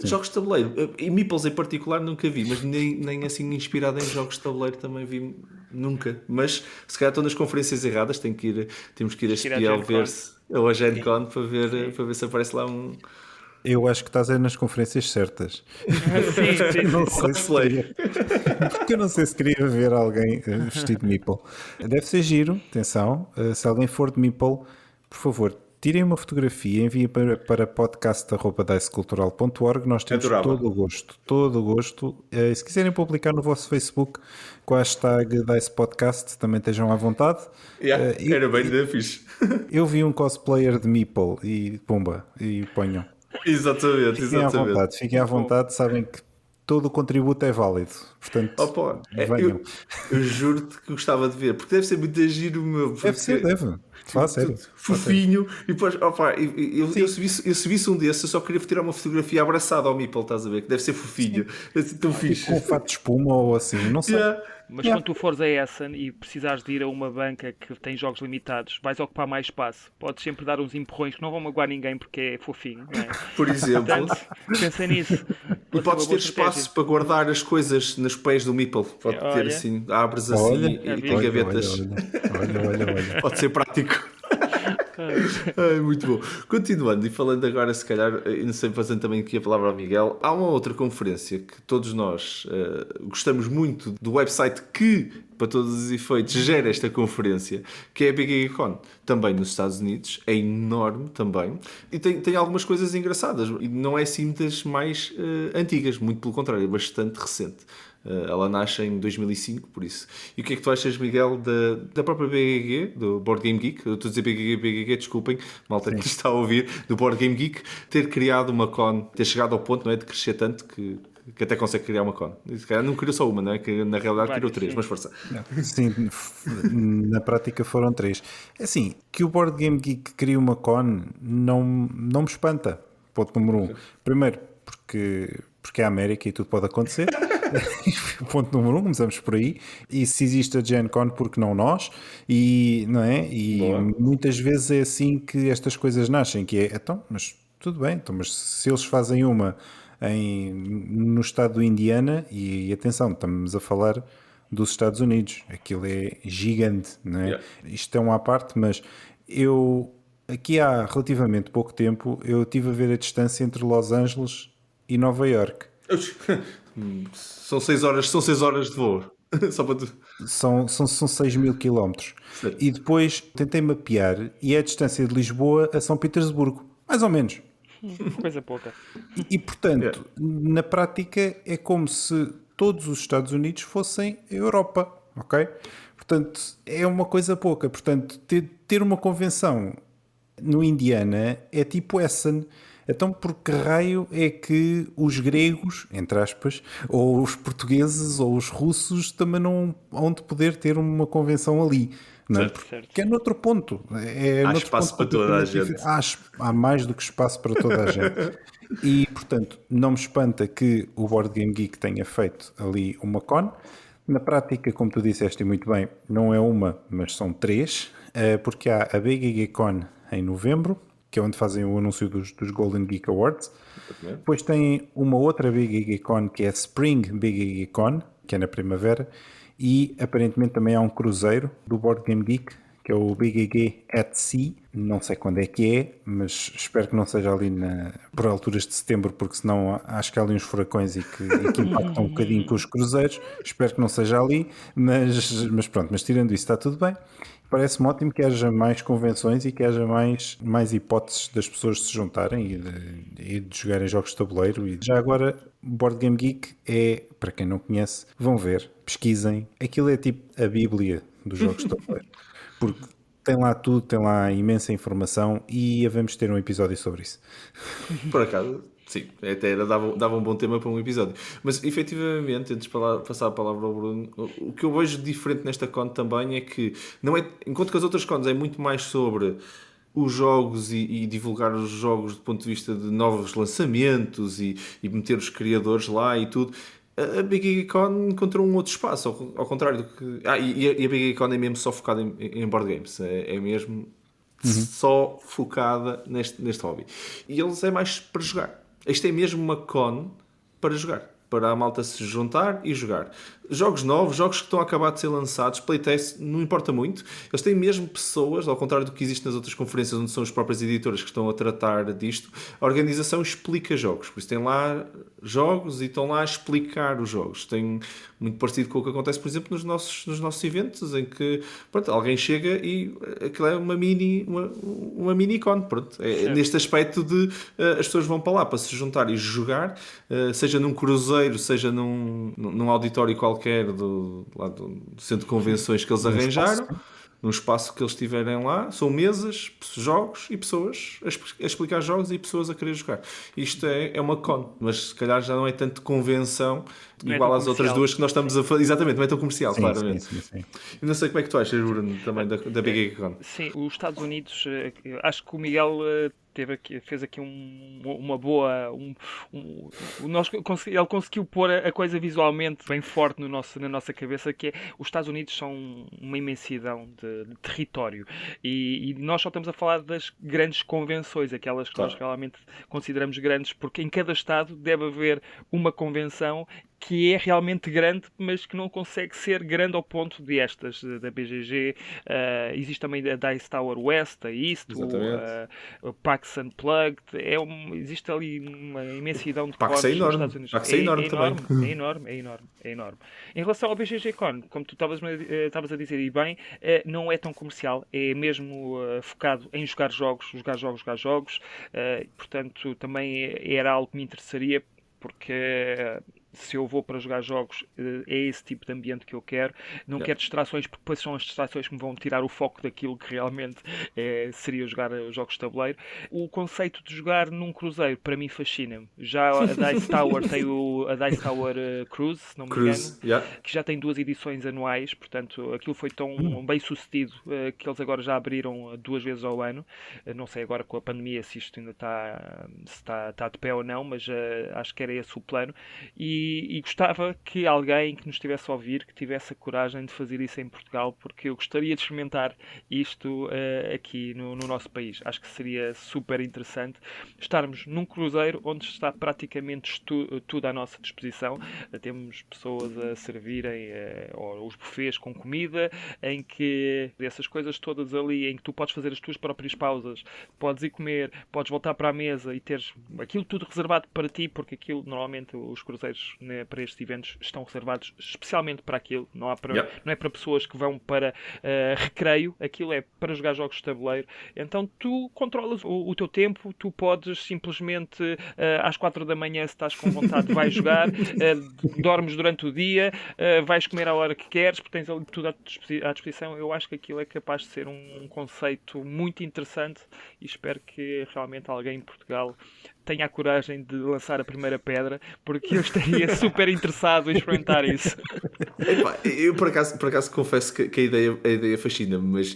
Jogos de tabuleiro, e Meeples em particular nunca vi, mas nem assim inspirado em jogos de tabuleiro também vi nunca. Mas se calhar estou nas conferências erradas, temos que ir a Spiel ver-se, ou a Gen Con para ver se aparece lá um... Eu acho que estás aí nas conferências certas. Sim. Não sei porque eu não sei se queria ver alguém vestido de Meeple. Deve ser giro, atenção. Se alguém for de Meeple, por favor, tirem uma fotografia, enviem para podcast@dicecultural.org. Nós temos todo o gosto. Se quiserem publicar no vosso Facebook com a hashtag DicePodcast, também estejam à vontade. Era bem da fixe. Eu vi um cosplayer de Meeple e pumba, e ponham. Exatamente. Fiquem à vontade, sabem que todo o contributo é válido. Portanto, venham. Eu juro-te que gostava de ver, porque deve ser muito giro, meu. Deve. Fala sério. Fofinho. E depois, eu se visse um desses, eu só queria tirar uma fotografia abraçada ao Meeple, estás a ver? Que deve ser fofinho. Deve ser tão fixe. Com um fato de espuma ou assim, não sei. Mas quando tu fores a Essen e precisares de ir a uma banca que tem jogos limitados, vais ocupar mais espaço. Podes sempre dar uns empurrões que não vão magoar ninguém porque é fofinho. Não é? Por exemplo. Portanto, pensa nisso. E podes ter espaço para guardar as coisas nos pés do Meeple. Pode ter assim, abres assim e tem gavetas. Olha. Pode ser prático. Muito bom. Continuando e falando agora, se calhar, não sei, fazendo também aqui a palavra ao Miguel, há uma outra conferência que todos nós gostamos muito do website que, para todos os efeitos, gera esta conferência, que é a BGGCon, também nos Estados Unidos, é enorme também, e tem algumas coisas engraçadas, e não é assim das mais antigas, muito pelo contrário, é bastante recente. Ela nasce em 2005, por isso. E o que é que tu achas, Miguel, da própria BGG, do Board Game Geek? Eu estou a dizer BGG, desculpem, malta que está a ouvir, do Board Game Geek, ter criado uma con, ter chegado ao ponto, não é, de crescer tanto que até consegue criar uma con. Não criou só uma, não é? Que na realidade criou 3, mas força. Sim, na prática foram 3. Assim, que o Board Game Geek crie uma con não me espanta. Ponto número 1. Primeiro, porque é a América e tudo pode acontecer. Ponto número 1, começamos por aí. E se existe a Gen Con, porque não nós? E, não é? E muitas vezes é assim que estas coisas nascem, que é, então, mas tudo bem, então, mas se eles fazem uma no estado do Indiana, e atenção, estamos a falar dos Estados Unidos, aquilo é gigante, não é? Yeah. Isto é uma à parte, mas aqui há relativamente pouco tempo, eu estive a ver a distância entre Los Angeles e Nova York. São 6 horas de voo. Só para tu. São 6 mil quilómetros. Certo. E depois tentei mapear e é a distância de Lisboa a São Petersburgo, mais ou menos. Coisa pouca. Portanto, na prática é como se todos os Estados Unidos fossem a Europa, ok? Portanto, é uma coisa pouca. Portanto, ter uma convenção no Indiana é tipo Essen. Então, por que raio é que os gregos, entre aspas, ou os portugueses ou os russos também não hão de poder ter uma convenção ali? Não é? Certo. Porque é noutro ponto. Há espaço para toda a gente. Há mais do que espaço para toda a gente. E, portanto, não me espanta que o Board Game Geek tenha feito ali uma con. Na prática, como tu disseste muito bem, não é uma, mas são 3, porque há a BGG Con em novembro, que é onde fazem o anúncio dos Golden Geek Awards. Depois tem uma outra BGG Con, que é a Spring BGG Con, que é na primavera, e aparentemente também há um cruzeiro do Board Game Geek, que é o BGG at Sea. Não sei quando é que é, mas espero que não seja ali por alturas de setembro, porque senão acho que há ali uns furacões e que impactam um bocadinho com os cruzeiros. Espero que não seja ali, mas pronto, mas tirando isso está tudo bem. Parece-me ótimo que haja mais convenções e que haja mais hipóteses das pessoas se juntarem e de jogarem jogos de tabuleiro. E já agora, Board Game Geek é, para quem não conhece, vão ver, pesquisem. Aquilo é tipo a bíblia dos jogos de tabuleiro. Porque tem lá tudo, tem lá imensa informação e havemos ter um episódio sobre isso. Por acaso, sim, até dava um bom tema para um episódio. Mas efetivamente, antes de passar a palavra ao Bruno, o que eu vejo diferente nesta con também é que, não é, enquanto que as outras cons é muito mais sobre os jogos e divulgar os jogos do ponto de vista de novos lançamentos e meter os criadores lá e tudo. A Big Geek Con encontrou um outro espaço, ao contrário do que. E a Big Geek Con é mesmo só focada em board games, é mesmo só focada neste hobby. E eles é mais para jogar. Isto é mesmo uma con para jogar, para a malta se juntar e jogar. Jogos novos, jogos que estão a acabar de ser lançados, playtest, não importa muito. Eles têm mesmo pessoas, ao contrário do que existe nas outras conferências onde são as próprias editoras que estão a tratar disto, a organização explica jogos. Por isso tem lá jogos e estão lá a explicar os jogos. Tem muito parecido com o que acontece, por exemplo, nos nossos eventos, em que pronto, alguém chega e aquilo é uma mini con. Pronto. É neste aspecto de as pessoas vão para lá para se juntar e jogar, seja num cruzeiro, seja num auditório qualquer do centro de convenções que eles arranjaram, num espaço que eles tiverem lá, são mesas, jogos e pessoas a explicar jogos e pessoas a querer jogar. Isto é uma con, mas se calhar já não é tanto convenção igual às outras duas que nós estamos a fazer. Exatamente, não é tão comercial, Sim, claramente. sim. Eu não sei como é que tu achas, Bruno, também da Big Geek Con. Sim, os Estados Unidos, acho que o Miguel fez aqui uma boa. Ele conseguiu pôr a coisa visualmente bem forte na nossa cabeça, que é os Estados Unidos são uma imensidão de território. E nós só estamos a falar das grandes convenções, aquelas que nós realmente consideramos grandes, porque em cada estado deve haver uma convenção que é realmente grande, mas que não consegue ser grande ao ponto de estas, da BGG. Existe também a Dice Tower West, a East, o PAX Unplugged. Existe ali uma imensidão de PAX cons é nos enorme. Estados Unidos. PAX é enorme também. É enorme. Em relação ao BGG Con, como tu estavas a dizer, e bem, não é tão comercial, é mesmo focado em jogar jogos. Portanto, também era algo que me interessaria, porque se eu vou para jogar jogos, é esse tipo de ambiente que eu quero. Não quero distrações, porque depois são as distrações que me vão tirar o foco daquilo que realmente seria jogar jogos de tabuleiro. O conceito de jogar num cruzeiro, para mim, fascina-me. Já a Dice Tower tem a Dice Tower Cruise, se não me engano, que já tem 2 edições anuais, portanto, aquilo foi tão bem sucedido que eles agora já abriram 2 vezes ao ano. Não sei agora com a pandemia se isto ainda está de pé ou não, mas acho que era esse o plano. E e gostava que alguém que nos estivesse a ouvir, que tivesse a coragem de fazer isso em Portugal, porque eu gostaria de experimentar isto aqui no nosso país. Acho que seria super interessante estarmos num cruzeiro onde está praticamente tudo à nossa disposição. Temos pessoas a servirem os buffets com comida, em que essas coisas todas ali, em que tu podes fazer as tuas próprias pausas, podes ir comer, podes voltar para a mesa e teres aquilo tudo reservado para ti, porque aquilo, normalmente, os cruzeiros, né, para estes eventos estão reservados especialmente para aquilo, não é para pessoas que vão para recreio, aquilo é para jogar jogos de tabuleiro. Então tu controlas o teu tempo, tu podes simplesmente às 4 da manhã, se estás com vontade, vais jogar, dormes durante o dia, vais comer à hora que queres, porque tens ali tudo à disposição. Eu acho que aquilo é capaz de ser um conceito muito interessante e espero que realmente alguém em Portugal tenha a coragem de lançar a primeira pedra, porque eu estaria super interessado em experimentar isso. Epá, eu por acaso confesso que a ideia fascina-me, mas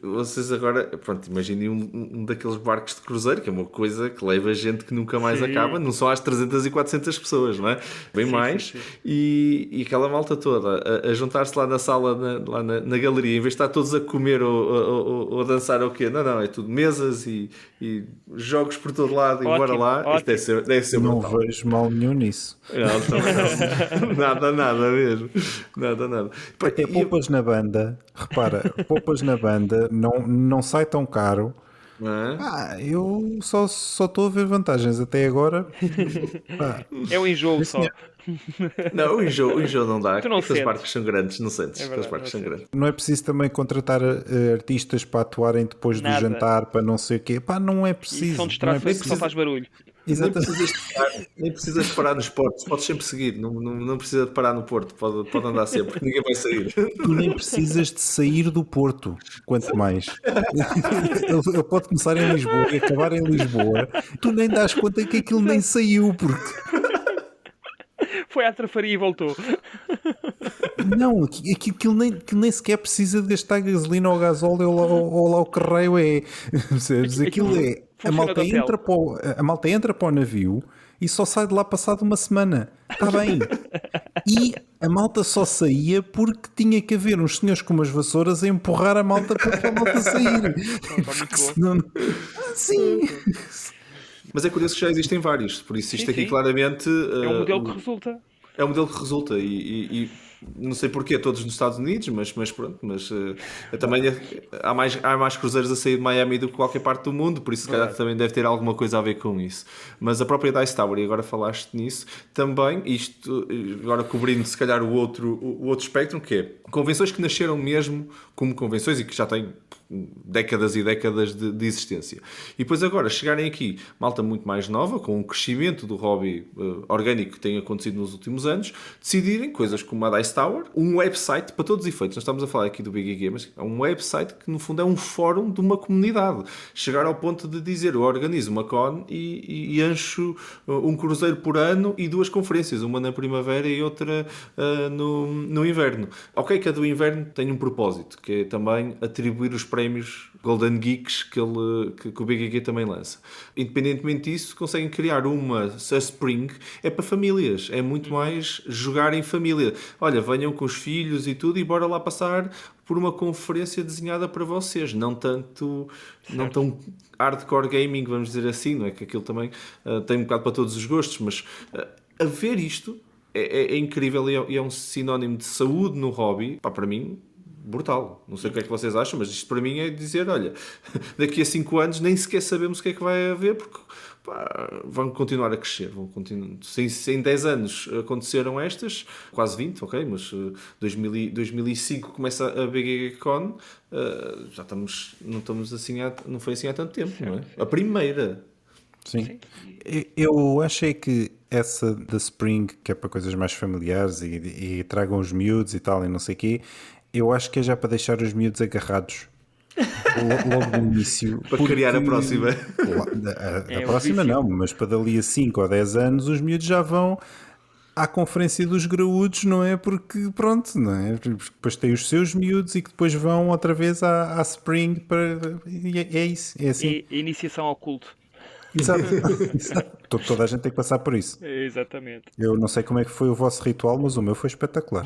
vocês agora, pronto, imaginem um daqueles barcos de cruzeiro, que é uma coisa que leva gente que nunca mais acaba, não só às 300 e 400 pessoas, não é? Bem mais, sim. E aquela malta toda a juntar-se lá na sala, lá na galeria, em vez de estar todos a comer ou a dançar ou o quê? Não, é tudo mesas e jogos por todo lado, e bora lá, isto deve ser não brutal. vejo mal nenhum nisso. Não. Nada mesmo. Nada. Até poupas na banda, repara, poupas na banda, não sai tão caro. Eu só estou a ver vantagens até agora. É um enjoo só. Não, o enjoo não dá. Aqueles barcos são grandes, não sentes? Aqueles barcos são grandes. Não é preciso também contratar artistas para atuarem depois do jantar, para não sei o quê. Não é preciso. E são distrações que só faz barulho. Nem precisas de parar nos portos, podes sempre seguir, não precisa de parar no porto, pode andar sempre, porque ninguém vai sair. Tu nem precisas de sair do Porto, quanto mais. Ele pode começar em Lisboa e acabar em Lisboa, tu nem dás conta que aquilo nem saiu, porque... Foi à trafaria e voltou. Não, aquilo nem sequer precisa de gastar gasolina ou gasóleo ou lá o carreio é. Aquilo é. A malta entra para o navio e só sai de lá passado uma semana. Está bem. E a malta só saía porque tinha que haver uns senhores com umas vassouras a empurrar a malta para a malta sair. Senão... Sim. Mas é curioso que já existem vários, por isso isto aqui claramente... É um modelo que resulta. É um modelo que resulta e não sei porquê todos nos Estados Unidos, mas pronto, também há mais cruzeiros a sair de Miami do que qualquer parte do mundo, por isso se calhar também deve ter alguma coisa a ver com isso. Mas a própria Dice Tower, e agora falaste nisso, também, isto agora cobrindo se calhar o outro espectro, que é convenções que nasceram mesmo como convenções e que já têm décadas e décadas de existência. E depois agora chegarem aqui malta muito mais nova, com um crescimento do hobby orgânico que tem acontecido nos últimos anos, decidirem coisas como a Dice Tower, um website para todos os efeitos. Nós estamos a falar aqui do Big Game, mas é um website que no fundo é um fórum de uma comunidade. Chegar ao ponto de dizer, eu organizo uma con e ancho um cruzeiro por ano e 2 conferências, uma na primavera e outra no inverno. Ok, que a do inverno tem um propósito, que é também atribuir os prémios Golden Geeks que o BGG também lança. Independentemente disso, conseguem criar uma Spring, é para famílias, é muito mais jogar em família. Olha, venham com os filhos e tudo e bora lá passar por uma conferência desenhada para vocês, não tão hardcore gaming, vamos dizer assim, não é que aquilo também tem um bocado para todos os gostos, mas a ver isto é incrível e é um sinónimo de saúde no hobby, para mim, brutal. Não sei o que é que vocês acham, mas isto para mim é dizer, olha, daqui a 5 anos nem sequer sabemos o que é que vai haver, porque vão continuar a crescer. Se em 10 anos aconteceram estas, quase 20, ok, mas 2005 começa a BGGCon, já não foi assim há tanto tempo, não é? A primeira. Sim. Eu achei que essa da Spring, que é para coisas mais familiares e tragam os miúdos e tal e não sei o quê, eu acho que é já para deixar os miúdos agarrados logo no início. Para criar a próxima. A próxima não, mas para dali a 5 ou 10 anos os miúdos já vão à conferência dos graúdos, não é? Porque pronto, não é? Depois tem os seus miúdos e que depois vão outra vez à Spring para... É isso, é assim. Iniciação ao culto. Exato. Toda a gente tem que passar por isso. Exatamente. Eu não sei como é que foi o vosso ritual, mas o meu foi espetacular.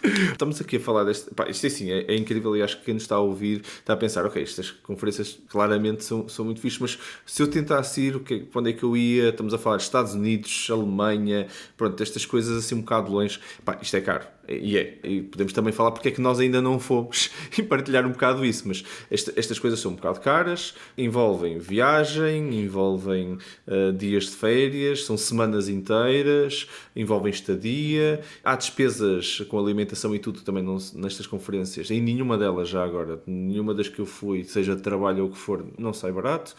Estamos aqui a falar deste. Pá, isto é assim, é incrível e acho que quem nos está a ouvir está a pensar, ok, estas conferências claramente são muito fixes, mas se eu tentasse ir, para onde é que eu ia? Estamos a falar de Estados Unidos, Alemanha, pronto, estas coisas assim um bocado longe. Pá, isto é caro. E podemos também falar porque é que nós ainda não fomos e partilhar um bocado isso, mas estas coisas são um bocado caras, envolvem viagem, envolvem dias de férias, são semanas inteiras, envolvem estadia, há despesas com alimentação e tudo também nestas conferências, em nenhuma delas já agora, nenhuma das que eu fui, seja de trabalho ou o que for, não sai barato,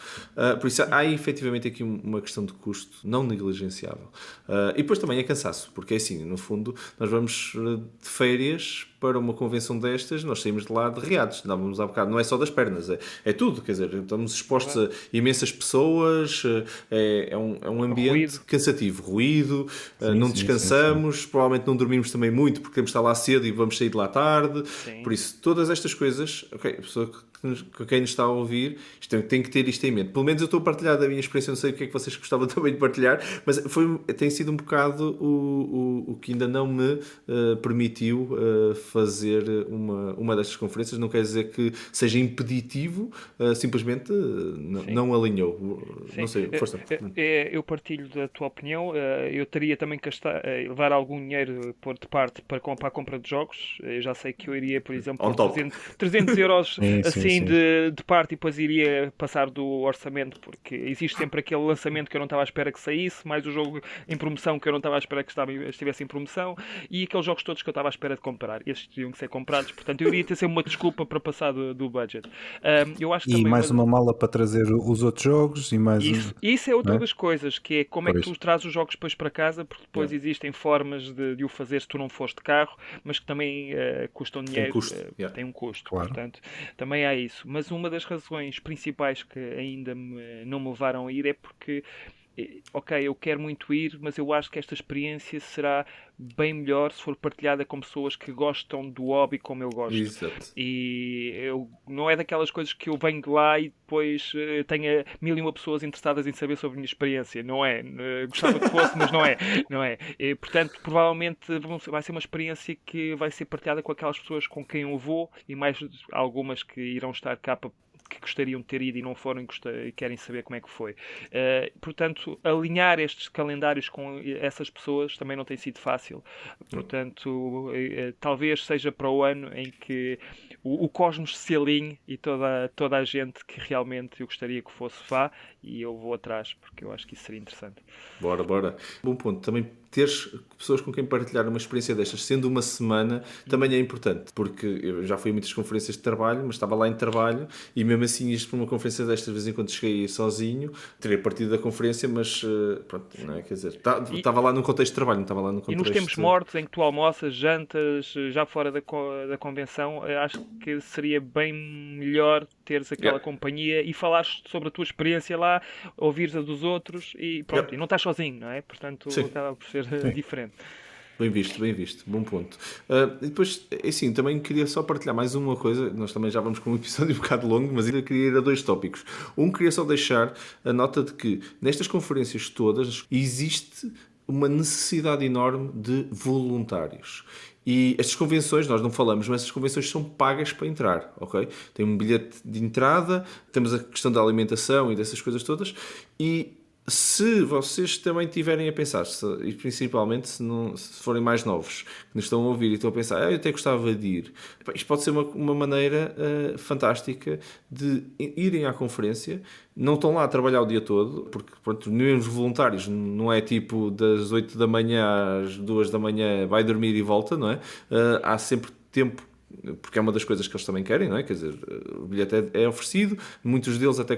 por isso há efetivamente aqui uma questão de custo não negligenciável. E depois também é cansaço, porque é assim, no fundo, nós vamos de férias para uma convenção destas, nós saímos de lá derreados, dávamos há bocado, não é só das pernas, é tudo, quer dizer, estamos expostos a imensas pessoas, é um ambiente cansativo, ruído, não descansamos, provavelmente não dormimos também muito porque temos de estar lá cedo e vamos sair de lá tarde, por isso todas estas coisas, ok, a pessoa que quem nos está a ouvir tem que ter isto em mente. Pelo menos eu estou a partilhar da minha experiência, não sei o que é que vocês gostavam também de partilhar, mas tem sido um bocado o que ainda não me permitiu fazer uma destas conferências. Não quer dizer que seja impeditivo, simplesmente não alinhou. Sim. Não sei, força. Eu partilho da tua opinião. Eu teria também que levar algum dinheiro pôr de parte para a compra de jogos. Eu já sei que eu iria, por exemplo, por 300 euros assim de parte e depois iria passar do orçamento, porque existe sempre aquele lançamento que eu não estava à espera que saísse, mais o jogo em promoção que eu não estava à espera que estivesse em promoção, e aqueles jogos todos que eu estava à espera de comprar. Estes teriam que ser comprados, portanto eu iria ter sempre uma desculpa para passar do budget. Eu acho que também mais uma mala para trazer os outros jogos e mais isso é outra das coisas, que é como é que tu trazes os jogos depois para casa, porque depois existem formas de o fazer se tu não fores de carro, mas que também custam dinheiro, tem um custo, portanto também há isso. Mas uma das razões principais que ainda não me levaram a ir é porque ok, eu quero muito ir, mas eu acho que esta experiência será bem melhor se for partilhada com pessoas que gostam do hobby como eu gosto. Exato. E não é daquelas coisas que eu venho de lá e depois tenha 1001 pessoas interessadas em saber sobre a minha experiência. Não é. Gostava que fosse, mas não é. Não é. E, portanto, provavelmente vai ser uma experiência que vai ser partilhada com aquelas pessoas com quem eu vou e mais algumas que irão estar cá que gostariam de ter ido e não foram e querem saber como é que foi. Portanto, alinhar estes calendários com essas pessoas também não tem sido fácil. Portanto, talvez seja para o ano em que o cosmos se alinhe e toda a gente que realmente eu gostaria que fosse vá, e eu vou atrás, porque eu acho que isso seria interessante. Bora. Bom ponto. Também teres pessoas com quem partilhar uma experiência destas, sendo uma semana, também é importante, porque eu já fui a muitas conferências de trabalho, mas estava lá em trabalho e mesmo assim isto para uma conferência destas, de vez em quando cheguei sozinho, teria partido da conferência, mas pronto, não é? Quer dizer, estava lá num contexto de trabalho, não estava lá num contexto... E nos tempos mortos em que tu almoças, jantas, já fora da convenção, acho que seria bem melhor teres aquela companhia e falares sobre a tua experiência lá, ouvires a dos outros e pronto, e não estás sozinho, não é? Portanto, acaba por ser diferente. Bem visto, bom ponto. E depois, assim, também queria só partilhar mais uma coisa, nós também já vamos com um episódio um bocado longo, mas ainda queria ir a 2 tópicos. Queria só deixar a nota de que nestas conferências todas existe uma necessidade enorme de voluntários. E estas convenções, nós não falamos, mas estas convenções são pagas para entrar, ok? Tem um bilhete de entrada, temos a questão da alimentação e dessas coisas todas, e se vocês também estiverem a pensar, e principalmente se forem mais novos, que nos estão a ouvir e estão a pensar, eu até gostava de ir, isto pode ser uma maneira fantástica de irem à conferência, não estão lá a trabalhar o dia todo, porque pronto, nem os voluntários, não é tipo das 8 da manhã às 2 da manhã vai dormir e volta, não é? Há sempre tempo, porque é uma das coisas que eles também querem, não é? Quer dizer, o bilhete é oferecido, muitos deles até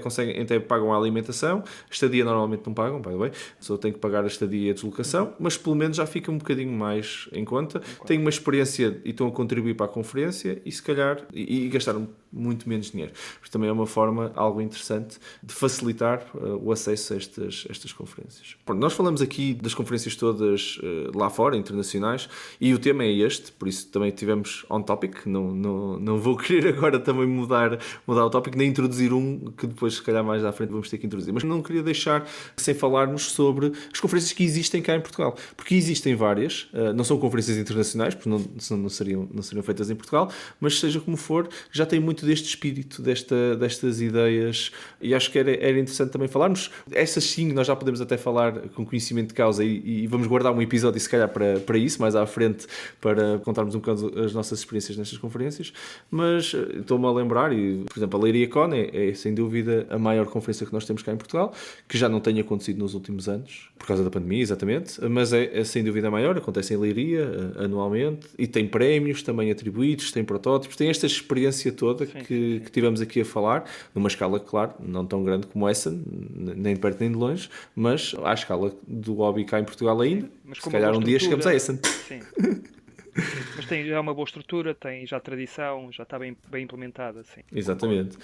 pagam a alimentação, a estadia normalmente não pagam, by the way, só tem que pagar a estadia e a deslocação, mas pelo menos já fica um bocadinho mais em conta, têm uma experiência e estão a contribuir para a conferência e se calhar, e gastar muito menos dinheiro. Mas também é uma forma algo interessante de facilitar o acesso a estas conferências. Pronto, nós falamos aqui das conferências todas lá fora, internacionais, e o tema é este, por isso também tivemos on topic. Não vou querer agora também mudar o tópico, nem introduzir um que depois, se calhar, mais à frente vamos ter que introduzir. Mas não queria deixar sem falarmos sobre as conferências que existem cá em Portugal. Porque existem várias, não são conferências internacionais, porque não seriam feitas em Portugal, mas seja como for, já tem muito deste espírito, destas ideias, e acho que era interessante também falarmos. Essas sim, nós já podemos até falar com conhecimento de causa e vamos guardar um episódio, se calhar, para isso, mais à frente, para contarmos um bocado as nossas experiências nestas conferências. Mas estou-me a lembrar, e, por exemplo, a Leiria Con é sem dúvida a maior conferência que nós temos cá em Portugal, que já não tem acontecido nos últimos anos, por causa da pandemia, exatamente, mas é sem dúvida a maior, acontece em Leiria anualmente, e tem prémios também atribuídos, tem protótipos, tem esta experiência toda que tivemos aqui a falar, numa escala, claro, não tão grande como essa, nem de perto nem de longe, mas à escala do hobby cá em Portugal ainda, se calhar um dia chegamos a essa. Sim. Mas tem já uma boa estrutura, tem já tradição, já está bem implementada. Sim. Exatamente.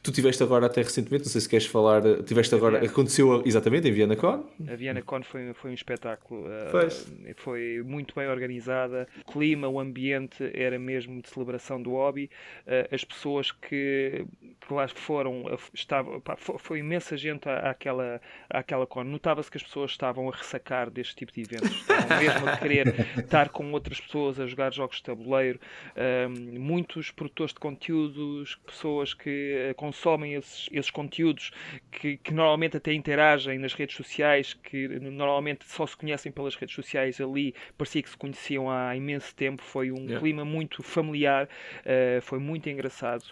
Tu tiveste agora até recentemente, não sei se queres falar, tiveste agora, aconteceu exatamente em Viena Con? A Viena Con foi um espetáculo, foi muito bem organizada, o clima, o ambiente era mesmo de celebração do hobby, as pessoas que lá foram, foi imensa gente àquela Con, notava-se que as pessoas estavam a ressacar deste tipo de eventos, estavam mesmo a querer estar com outras pessoas a jogar jogos de tabuleiro, muitos produtores de conteúdos, pessoas que consomem esses conteúdos, que normalmente até interagem nas redes sociais, que normalmente só se conhecem pelas redes sociais, ali parecia que se conheciam há imenso tempo, foi um clima muito familiar, foi muito engraçado,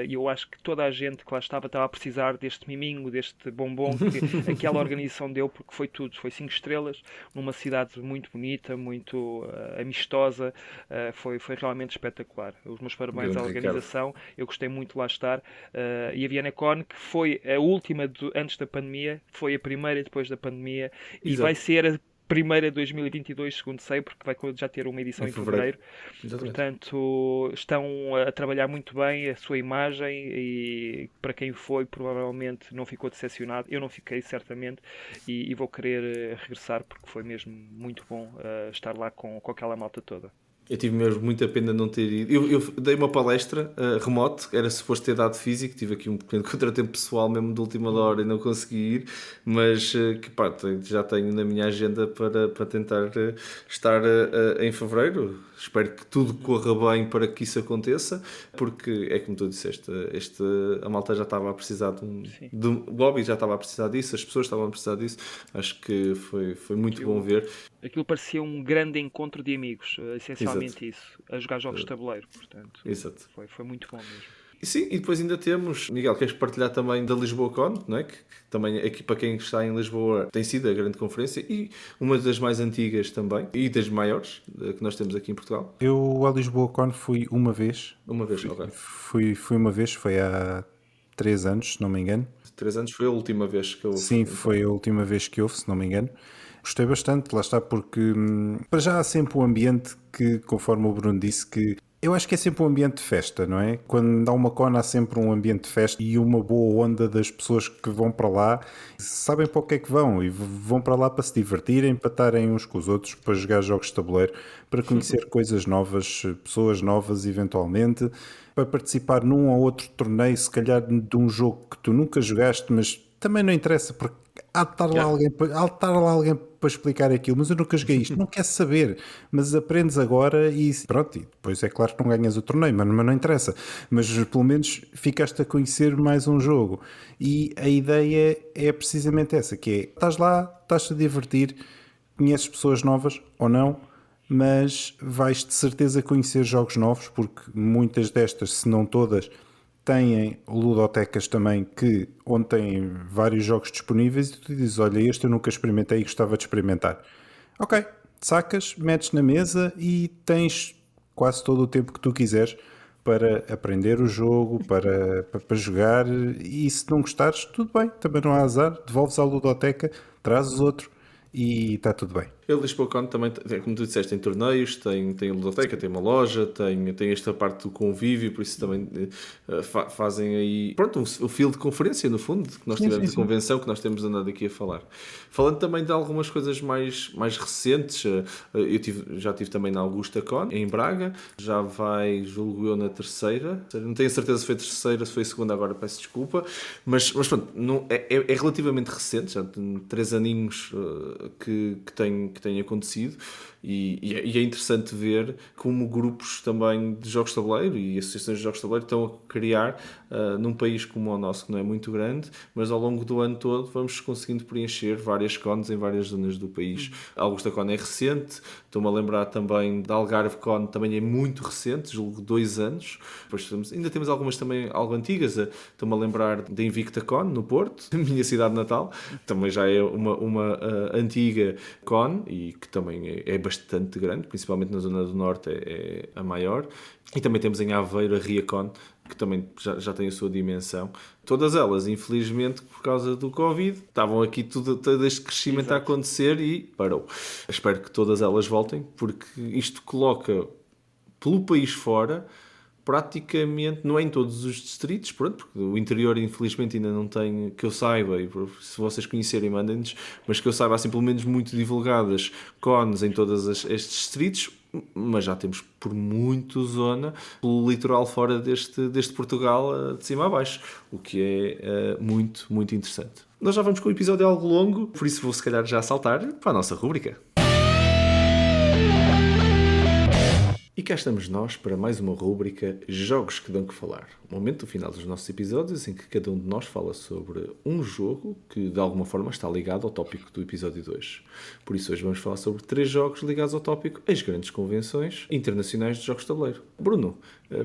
e eu acho que toda a gente que lá estava a precisar deste miminho, deste bombom que aquela organização deu, porque foi tudo, foi 5 estrelas, numa cidade muito bonita, muito amistosa. Foi realmente espetacular. Os meus parabéns à organização, eu gostei muito de lá estar. E a Viena Con, que foi a última antes da pandemia, foi a primeira depois da pandemia. Exato. E vai ser a primeira de 2022, segundo sei, porque vai já ter uma edição em fevereiro. Portanto, estão a trabalhar muito bem a sua imagem, e para quem foi, provavelmente não ficou decepcionado. Eu não fiquei, certamente, e vou querer regressar, porque foi mesmo muito bom estar lá com aquela malta toda. Eu tive mesmo muita pena de não ter ido. Eu dei uma palestra remoto, era suposto ter dado físico, tive aqui um pequeno contratempo pessoal mesmo de última hora e não consegui ir, mas já tenho na minha agenda para tentar estar em fevereiro. Espero que tudo corra bem para que isso aconteça, porque é como tu disseste, a malta já estava a precisar o hobby já estava a precisar disso, as pessoas estavam a precisar disso. Acho que foi muito bom ver. Aquilo parecia um grande encontro de amigos, essencialmente. Exato. Isso, a jogar jogos de tabuleiro, portanto. Exato. Foi muito bom mesmo. Sim, e depois ainda temos, Miguel, queres partilhar também da Lisboa Con, não é? Que também aqui, para quem está em Lisboa, tem sido a grande conferência e uma das mais antigas também, e das maiores que nós temos aqui em Portugal. Eu a Lisboa Con fui uma vez. Uma vez, ok. Fui uma vez, foi há 3 anos, se não me engano. 3 anos foi a última vez que eu... Sim, foi a última vez que houve, se não me engano. Gostei bastante, lá está, porque para já há sempre um ambiente que, conforme o Bruno disse, que eu acho que é sempre um ambiente de festa, não é? Quando há uma Con há sempre um ambiente de festa e uma boa onda das pessoas que vão para lá, sabem para o que é que vão, e vão para lá para se divertirem, para estarem uns com os outros, para jogar jogos de tabuleiro, para conhecer coisas novas, pessoas novas eventualmente, para participar num ou outro torneio, se calhar de um jogo que tu nunca jogaste, mas também não interessa, porque há de estar lá alguém para explicar aquilo, mas eu nunca joguei isto, não quero saber, mas aprendes agora e pronto, e depois é claro que não ganhas o torneio, mas não interessa, mas pelo menos ficaste a conhecer mais um jogo, e a ideia é precisamente essa, que é, estás lá, estás-te a divertir, conheces pessoas novas ou não, mas vais de certeza conhecer jogos novos, porque muitas destas, se não todas, têm ludotecas também onde têm vários jogos disponíveis e tu dizes, olha, este eu nunca experimentei e gostava de experimentar. Ok, sacas, metes na mesa e tens quase todo o tempo que tu quiseres para aprender o jogo, para jogar, e se não gostares, tudo bem, também não há azar, devolves à ludoteca, trazes outro e está tudo bem. A Lisboa Con também, como tu disseste, tem torneios, tem ludoteca, tem uma loja, tem esta parte do convívio, por isso também fazem aí, pronto, o fio de conferência, no fundo, que nós tivemos de convenção, que nós temos andado aqui a falar. Falando também de algumas coisas mais recentes, já tive também na Augusta Con, em Braga, já vai, julgo eu, na terceira, não tenho certeza se foi a terceira, se foi a segunda, agora peço desculpa, mas pronto, é relativamente recente, já tem 3 aninhos que tem acontecido e é interessante ver como grupos também de jogos de tabuleiro e associações de jogos de tabuleiro estão a criar num país como o nosso, que não é muito grande, mas ao longo do ano todo vamos conseguindo preencher várias cons em várias zonas do país. A Augusta Con é recente, estou-me a lembrar também da Algarve Con, também é muito recente, julgo 2 anos. Depois ainda temos algumas também algo antigas, estou-me a lembrar da Invicta Con no Porto, minha cidade natal, também já é uma antiga Con e que também é bastante grande, principalmente na zona do Norte é a maior. E também temos em Aveiro a Riacon, que também já tem a sua dimensão. Todas elas, infelizmente, por causa do Covid, estavam aqui todo este crescimento a acontecer e parou. Espero que todas elas voltem, porque isto coloca pelo país fora, praticamente, não é em todos os distritos, pronto, porque o interior infelizmente ainda não tem, que eu saiba, e se vocês conhecerem mandem-nos, mas que eu saiba assim pelo menos muito divulgadas cones em todos estes distritos, mas já temos por muito zona pelo litoral fora deste Portugal de cima a baixo, o que é muito, muito interessante. Nós já vamos com o episódio algo longo, por isso vou se calhar já saltar para a nossa rúbrica. E cá estamos nós para mais uma rúbrica Jogos que dão que falar. O momento do final dos nossos episódios em que cada um de nós fala sobre um jogo que de alguma forma está ligado ao tópico do episódio 2. Por isso hoje vamos falar sobre 3 jogos ligados ao tópico as grandes convenções internacionais de jogos de tabuleiro. Bruno,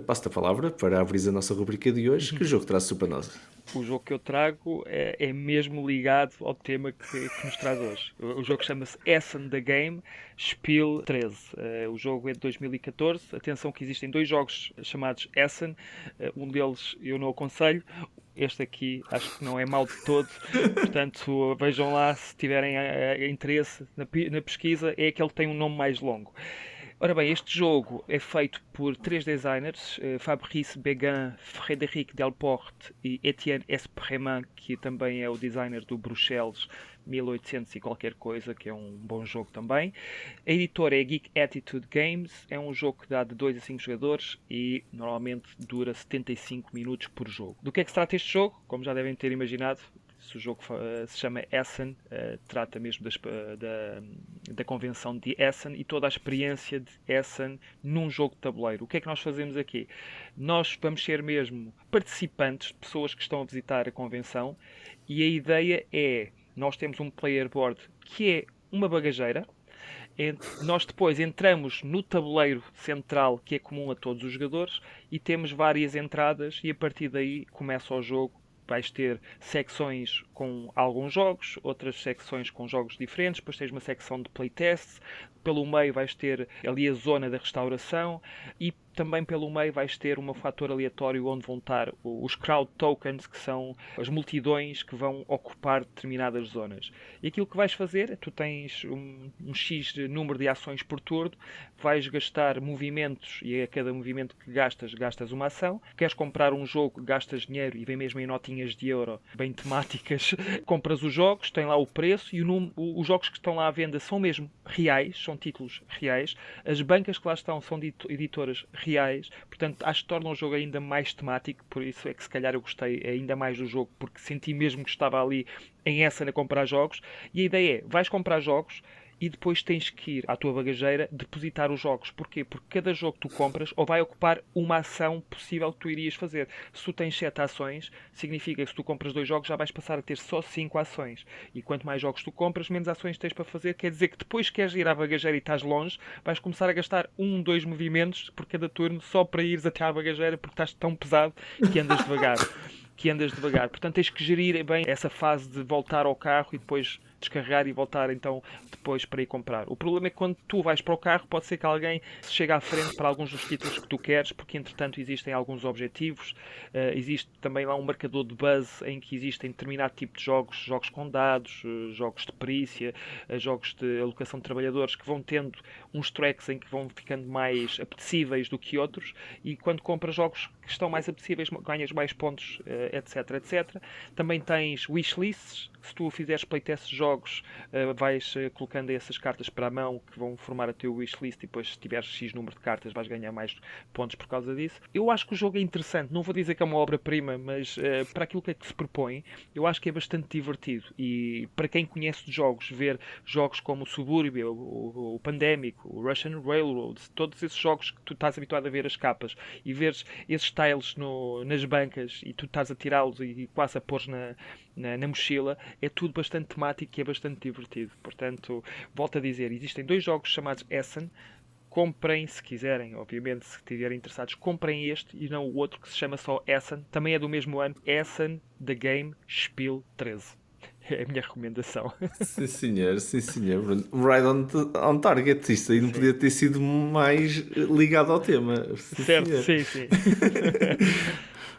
passo-te a palavra para abrir a nossa rúbrica de hoje. Que jogo trazes para nós? O jogo que eu trago é mesmo ligado ao tema que nos traz hoje. O jogo chama-se Essen the Game, Spiel 13. O jogo é de 2014. Atenção que existem 2 jogos chamados Essen. Um deles eu não aconselho. Este aqui acho que não é mau de todo. Portanto, vejam lá se tiverem interesse na pesquisa. É aquele que tem um nome mais longo. Ora bem, este jogo é feito por 3 designers, Fabrice Beguin, Frédéric Delporte e Etienne Espreman, que também é o designer do Bruxelas 1800 e qualquer coisa, que é um bom jogo também. A editora é Geek Attitude Games, é um jogo que dá de 2 a 5 jogadores e normalmente dura 75 minutos por jogo. Do que é que se trata este jogo? Como já devem ter imaginado, se o jogo se chama Essen, trata mesmo da convenção de Essen e toda a experiência de Essen num jogo de tabuleiro. O que é que nós fazemos aqui? Nós vamos ser mesmo participantes, pessoas que estão a visitar a convenção, e a ideia é, nós temos um player board que é uma bagageira. Nós depois entramos no tabuleiro central que é comum a todos os jogadores e temos várias entradas e a partir daí começa o jogo. Vais ter secções com alguns jogos, outras secções com jogos diferentes, depois tens uma secção de playtest, pelo meio vais ter ali a zona da restauração e também pelo meio vais ter um fator aleatório onde vão estar os crowd tokens, que são as multidões que vão ocupar determinadas zonas. E aquilo que vais fazer, tu tens um X número de ações por turno, vais gastar movimentos e a cada movimento que gastas uma ação. Queres comprar um jogo, gastas dinheiro e vem mesmo em notinhas de euro bem temáticas, compras os jogos, tem lá o preço e os jogos que estão lá à venda são mesmo reais, são títulos reais. As bancas que lá estão são de editoras reais, portanto acho que torna o jogo ainda mais temático, por isso é que se calhar eu gostei ainda mais do jogo, porque senti mesmo que estava ali em Essen a comprar jogos. E a ideia é, vais comprar jogos e depois tens que ir à tua bagageira depositar os jogos. Porquê? Porque cada jogo que tu compras ou vai ocupar uma ação possível que tu irias fazer. Se tu tens 7 ações, significa que se tu compras 2 jogos já vais passar a ter só 5 ações. E quanto mais jogos tu compras, menos ações tens para fazer. Quer dizer que depois que queres ir à bagageira e estás longe, vais começar a gastar 2 movimentos por cada turno só para ires até à bagageira porque estás tão pesado que andas devagar. Portanto, tens que gerir bem essa fase de voltar ao carro e depois descarregar e voltar então depois para ir comprar. O problema é que quando tu vais para o carro, pode ser que alguém chegue à frente para alguns dos títulos que tu queres, porque entretanto existem alguns objetivos, existe também lá um marcador de buzz em que existem determinado tipo de jogos com dados, jogos de perícia, jogos de alocação de trabalhadores que vão tendo uns tracks em que vão ficando mais apetecíveis do que outros, e quando compras jogos que estão mais apetecíveis ganhas mais pontos, etc, etc. Também tens wishlists. Se tu fizeres playtests de jogos, vais colocando essas cartas para a mão que vão formar a teu wishlist, e depois se tiveres X número de cartas vais ganhar mais pontos por causa disso. Eu acho que o jogo é interessante, não vou dizer que é uma obra-prima, mas para aquilo que é que se propõe, eu acho que é bastante divertido, e para quem conhece de jogos, ver jogos como o Suburbia, o Pandemic, o Russian Railroad, todos esses jogos que tu estás habituado a ver as capas e veres esses tiles nas bancas e tu estás a tirá-los e quase a pôr na mochila, é tudo bastante temático e é bastante divertido. Portanto, volto a dizer, existem 2 jogos chamados Essen. Comprem, se quiserem, obviamente, se estiverem interessados, comprem este e não o outro que se chama só Essen. Também é do mesmo ano, Essen The Game Spiel 13. É a minha recomendação. Sim, senhor, sim, senhor. Right on target. Isto aí não podia ter sido mais ligado ao tema. Sim, Certo, senhor. sim, sim.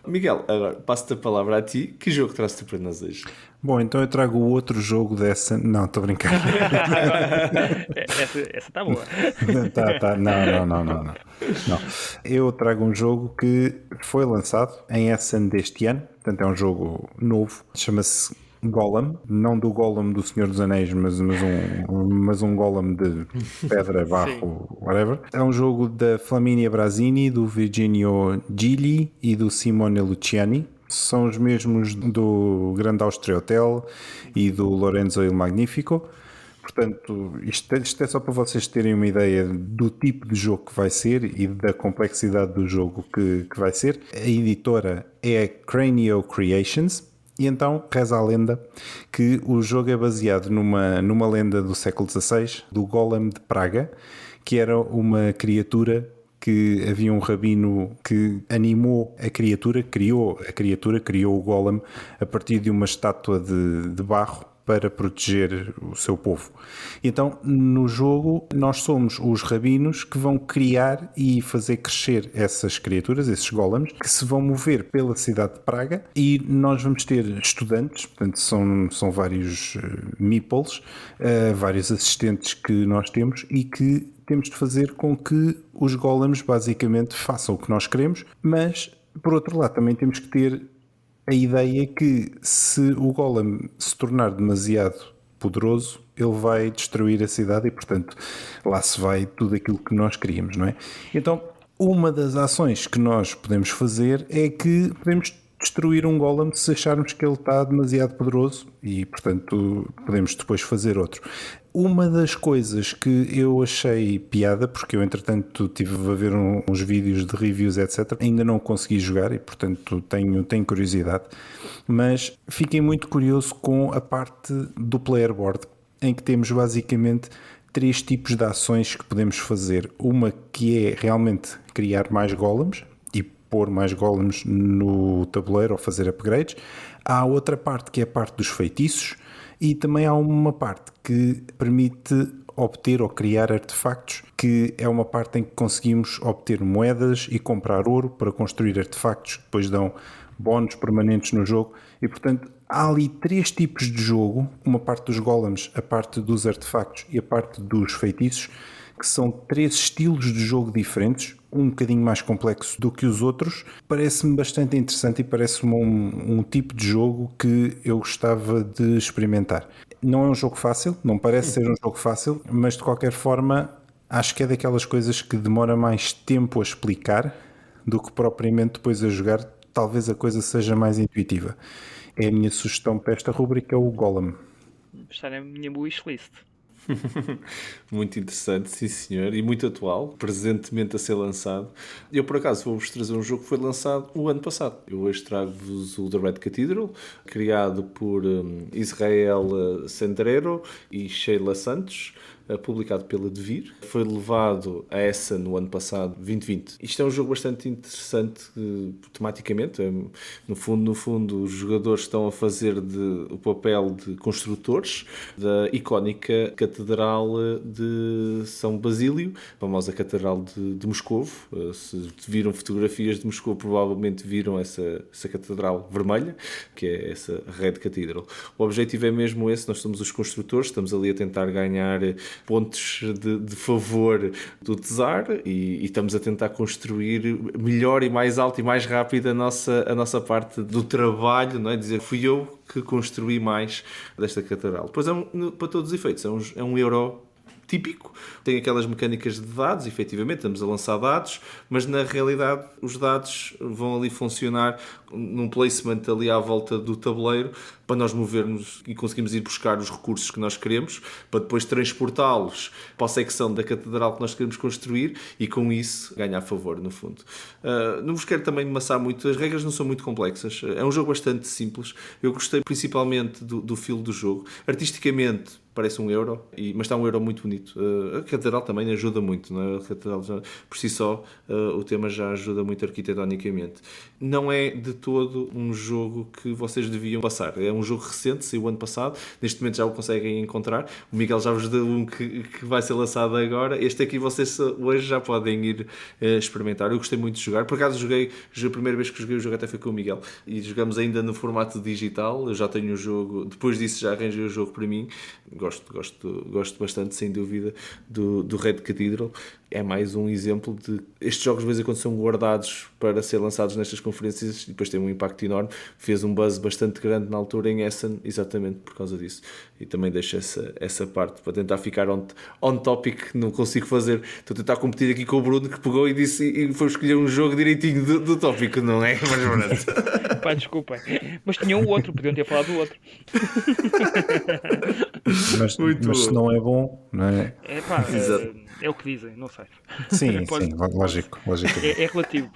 Miguel, agora passo-te a palavra a ti. Que jogo traz-te para nós hoje? Bom, então eu trago o outro jogo dessa. Não, estou a brincar. Essa está boa. Tá. Não. Eu trago um jogo que foi lançado em Essen deste ano, portanto é um jogo novo, chama-se Golem, não do Golem do Senhor dos Anéis, mas um Golem de pedra, barro, whatever. É um jogo da Flaminia Brasini, do Virginio Gigli e do Simone Luciani. São os mesmos do Grande Austria Hotel e do Lorenzo il Magnifico. Portanto, isto é só para vocês terem uma ideia do tipo de jogo que vai ser e da complexidade do jogo que vai ser. A editora é a Cranio Creations. E então reza a lenda que o jogo é baseado numa lenda do século XVI, do Golem de Praga, que era uma criatura que havia um rabino que animou a criatura, criou o Golem a partir de uma estátua de barro para proteger o seu povo. Então, no jogo, nós somos os rabinos que vão criar e fazer crescer essas criaturas, esses golems, que se vão mover pela cidade de Praga, e nós vamos ter estudantes, portanto, são vários meeples, vários assistentes que nós temos e que temos de fazer com que os golems basicamente façam o que nós queremos, mas, por outro lado, também temos que ter a ideia que se o golem se tornar demasiado poderoso, ele vai destruir a cidade e, portanto, lá se vai tudo aquilo que nós queríamos, não é? Então, uma das ações que nós podemos fazer é que podemos destruir um golem se acharmos que ele está demasiado poderoso e, portanto, podemos depois fazer outro. Uma das coisas que eu achei piada, porque eu entretanto estive a ver uns vídeos de reviews, etc. Ainda não consegui jogar e, portanto, tenho curiosidade, mas fiquei muito curioso com a parte do player board, em que temos basicamente 3 tipos de ações que podemos fazer. Uma que é realmente criar mais golems e pôr mais golems no tabuleiro ou fazer upgrades. Há outra parte que é a parte dos feitiços e também há uma parte que permite obter ou criar artefactos, que é uma parte em que conseguimos obter moedas e comprar ouro para construir artefactos que depois dão bónus permanentes no jogo. E, portanto, há ali 3 tipos de jogo, uma parte dos golems, a parte dos artefactos e a parte dos feitiços, que são 3 estilos de jogo diferentes, um bocadinho mais complexo do que os outros. Parece-me bastante interessante e parece-me um tipo de jogo que eu gostava de experimentar. Não é um jogo fácil, não parece ser um jogo fácil, mas de qualquer forma acho que é daquelas coisas que demora mais tempo a explicar do que propriamente depois a jogar. Talvez a coisa seja mais intuitiva. É a minha sugestão para esta rubrica, o Golem. Está na minha wishlist. Muito interessante, sim senhor, e muito atual, presentemente a ser lançado. Eu, por acaso, vou-vos trazer um jogo que foi lançado o ano passado. Eu hoje trago-vos o The Red Cathedral, criado por Israel Sendrero e Sheila Santos. publicado pela Devir. Foi levado a essa no ano passado, 2020. Isto é um jogo bastante interessante tematicamente. No fundo, os jogadores estão a fazer o papel de construtores da icónica Catedral de São Basílio, a famosa Catedral de Moscovo. Se viram fotografias de Moscovo, provavelmente viram essa Catedral vermelha, que é essa Red Cathedral. O objetivo é mesmo esse, nós somos os construtores, estamos ali a tentar ganhar pontos de favor do Tsar e estamos a tentar construir melhor e mais alto e mais rápido a nossa parte do trabalho, não é? Dizer, fui eu que construí mais desta catedral. Depois, para todos os efeitos, é um euro típico, tem aquelas mecânicas de dados, efetivamente, estamos a lançar dados, mas na realidade os dados vão ali funcionar num placement ali à volta do tabuleiro para nós movermos e conseguirmos ir buscar os recursos que nós queremos, para depois transportá-los para a secção da catedral que nós queremos construir e com isso ganhar favor, no fundo. Não vos quero também amassar muito, as regras não são muito complexas, é um jogo bastante simples. Eu gostei principalmente do feel do jogo. Artisticamente parece um euro, mas está um euro muito bonito. A catedral também ajuda muito, não é? A catedral por si só, o tema já ajuda muito arquitetonicamente. Não é de todo um jogo que vocês deviam passar. É um jogo recente, saiu o ano passado, neste momento já o conseguem encontrar. O Miguel já vos deu um que vai ser lançado agora. Este aqui vocês hoje já podem ir experimentar. Eu gostei muito de jogar. Por acaso a primeira vez que joguei o jogo até foi com o Miguel. E jogamos ainda no formato digital. Eu já tenho o jogo, depois disso já arranjei o jogo para mim. Gosto bastante, sem dúvida, do Red Cathedral. É mais um exemplo de estes jogos de vez em quando são guardados para ser lançados nestas conferências e depois têm um impacto enorme. Fez um buzz bastante grande na altura em Essen, exatamente por causa disso. E também deixo essa parte para tentar ficar on topic. Não consigo fazer, estou a tentar competir aqui com o Bruno, que pegou e foi escolher um jogo direitinho do tópico, não é? Mas pronto. Pá, desculpa, mas tinham o outro, podiam ter falado do outro. Mas se não é bom, não é? É o que dizem, não sei. Sim, sim, lógico. É relativo.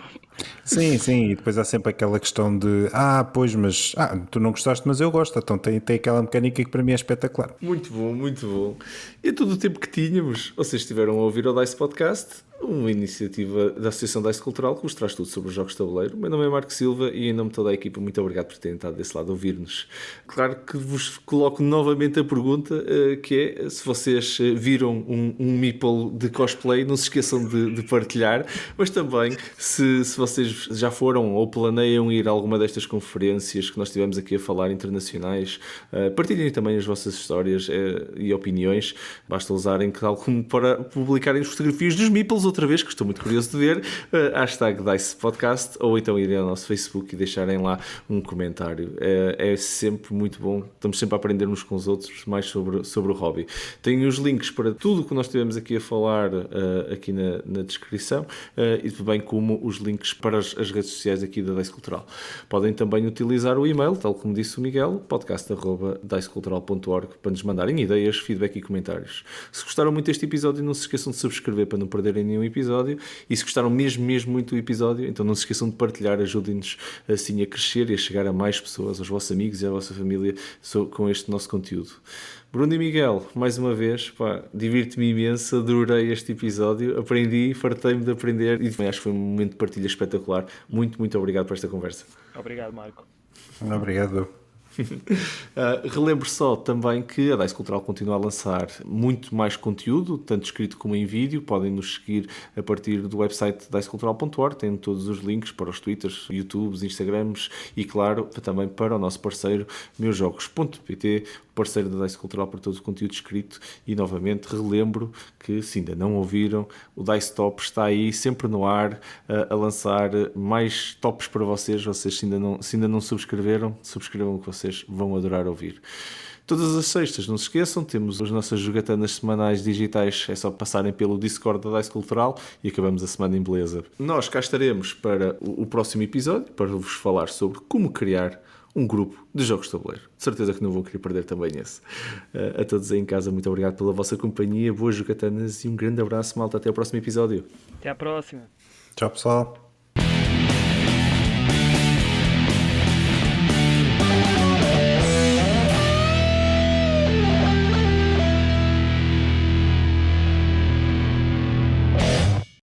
Sim, e depois há sempre aquela questão de pois, mas tu não gostaste, mas eu gosto, então tem aquela mecânica que para mim é espetacular. Muito bom, muito bom. E todo o tempo que tínhamos, vocês estiveram a ouvir o DICE Podcast, uma iniciativa da Associação DICE Cultural que vos traz tudo sobre os jogos de tabuleiro. O meu nome é Marco Silva e em nome de toda a equipa, muito obrigado por terem estado desse lado a ouvir-nos. Claro que vos coloco novamente a pergunta, que é, se vocês viram um meeple de cosplay, não se esqueçam de partilhar, mas também se vocês já foram ou planeiam ir a alguma destas conferências que nós tivemos aqui a falar, internacionais, partilhem também as vossas histórias e opiniões. Basta usarem como para publicarem as fotografias dos meeples outra vez, que estou muito curioso de ver, hashtag DICE Podcast, ou então irem ao nosso Facebook e deixarem lá um comentário. É sempre muito bom, estamos sempre a aprender uns com os outros mais sobre o hobby. Tenho os links para tudo o que nós tivemos aqui a falar aqui na descrição, e bem como os links para as redes sociais aqui da DICE Cultural. Podem também utilizar o e-mail, tal como disse o Miguel, podcast@dicecultural.org, para nos mandarem ideias, feedback e comentários. Se gostaram muito deste episódio, não se esqueçam de subscrever para não perderem nenhum episódio, e se gostaram mesmo muito do episódio, então não se esqueçam de partilhar, ajudem-nos assim a crescer e a chegar a mais pessoas, aos vossos amigos e à vossa família com este nosso conteúdo. Bruno e Miguel, mais uma vez, divirto-me imenso, adorei este episódio, aprendi, fartei-me de aprender e acho que foi um momento de partilha espetacular. Muito, muito obrigado por esta conversa. Obrigado, Marco. Obrigado. Relembro só também que a DICE Cultural continua a lançar muito mais conteúdo, tanto escrito como em vídeo. Podem nos seguir a partir do website dicecultural.org, tem todos os links para os Twitters, YouTubes, Instagrams e, claro, também para o nosso parceiro meusjogos.pt, parceiro da DICE Cultural para todo o conteúdo escrito. E novamente relembro que, se ainda não ouviram, o DICE Top está aí sempre no ar a lançar mais tops para vocês. Vocês se ainda não subscreveram, subscrevam, que vocês vão adorar ouvir. Todas as sextas, não se esqueçam, temos as nossas jogatanas semanais digitais, é só passarem pelo Discord da DICE Cultural e acabamos a semana em beleza. Nós cá estaremos para o próximo episódio, para vos falar sobre como criar um grupo de jogos de tabuleiro. De certeza que não vou querer perder também esse. A todos aí em casa, muito obrigado pela vossa companhia, boas jogatanas e um grande abraço, malta. Até ao próximo episódio. Até à próxima. Tchau, pessoal.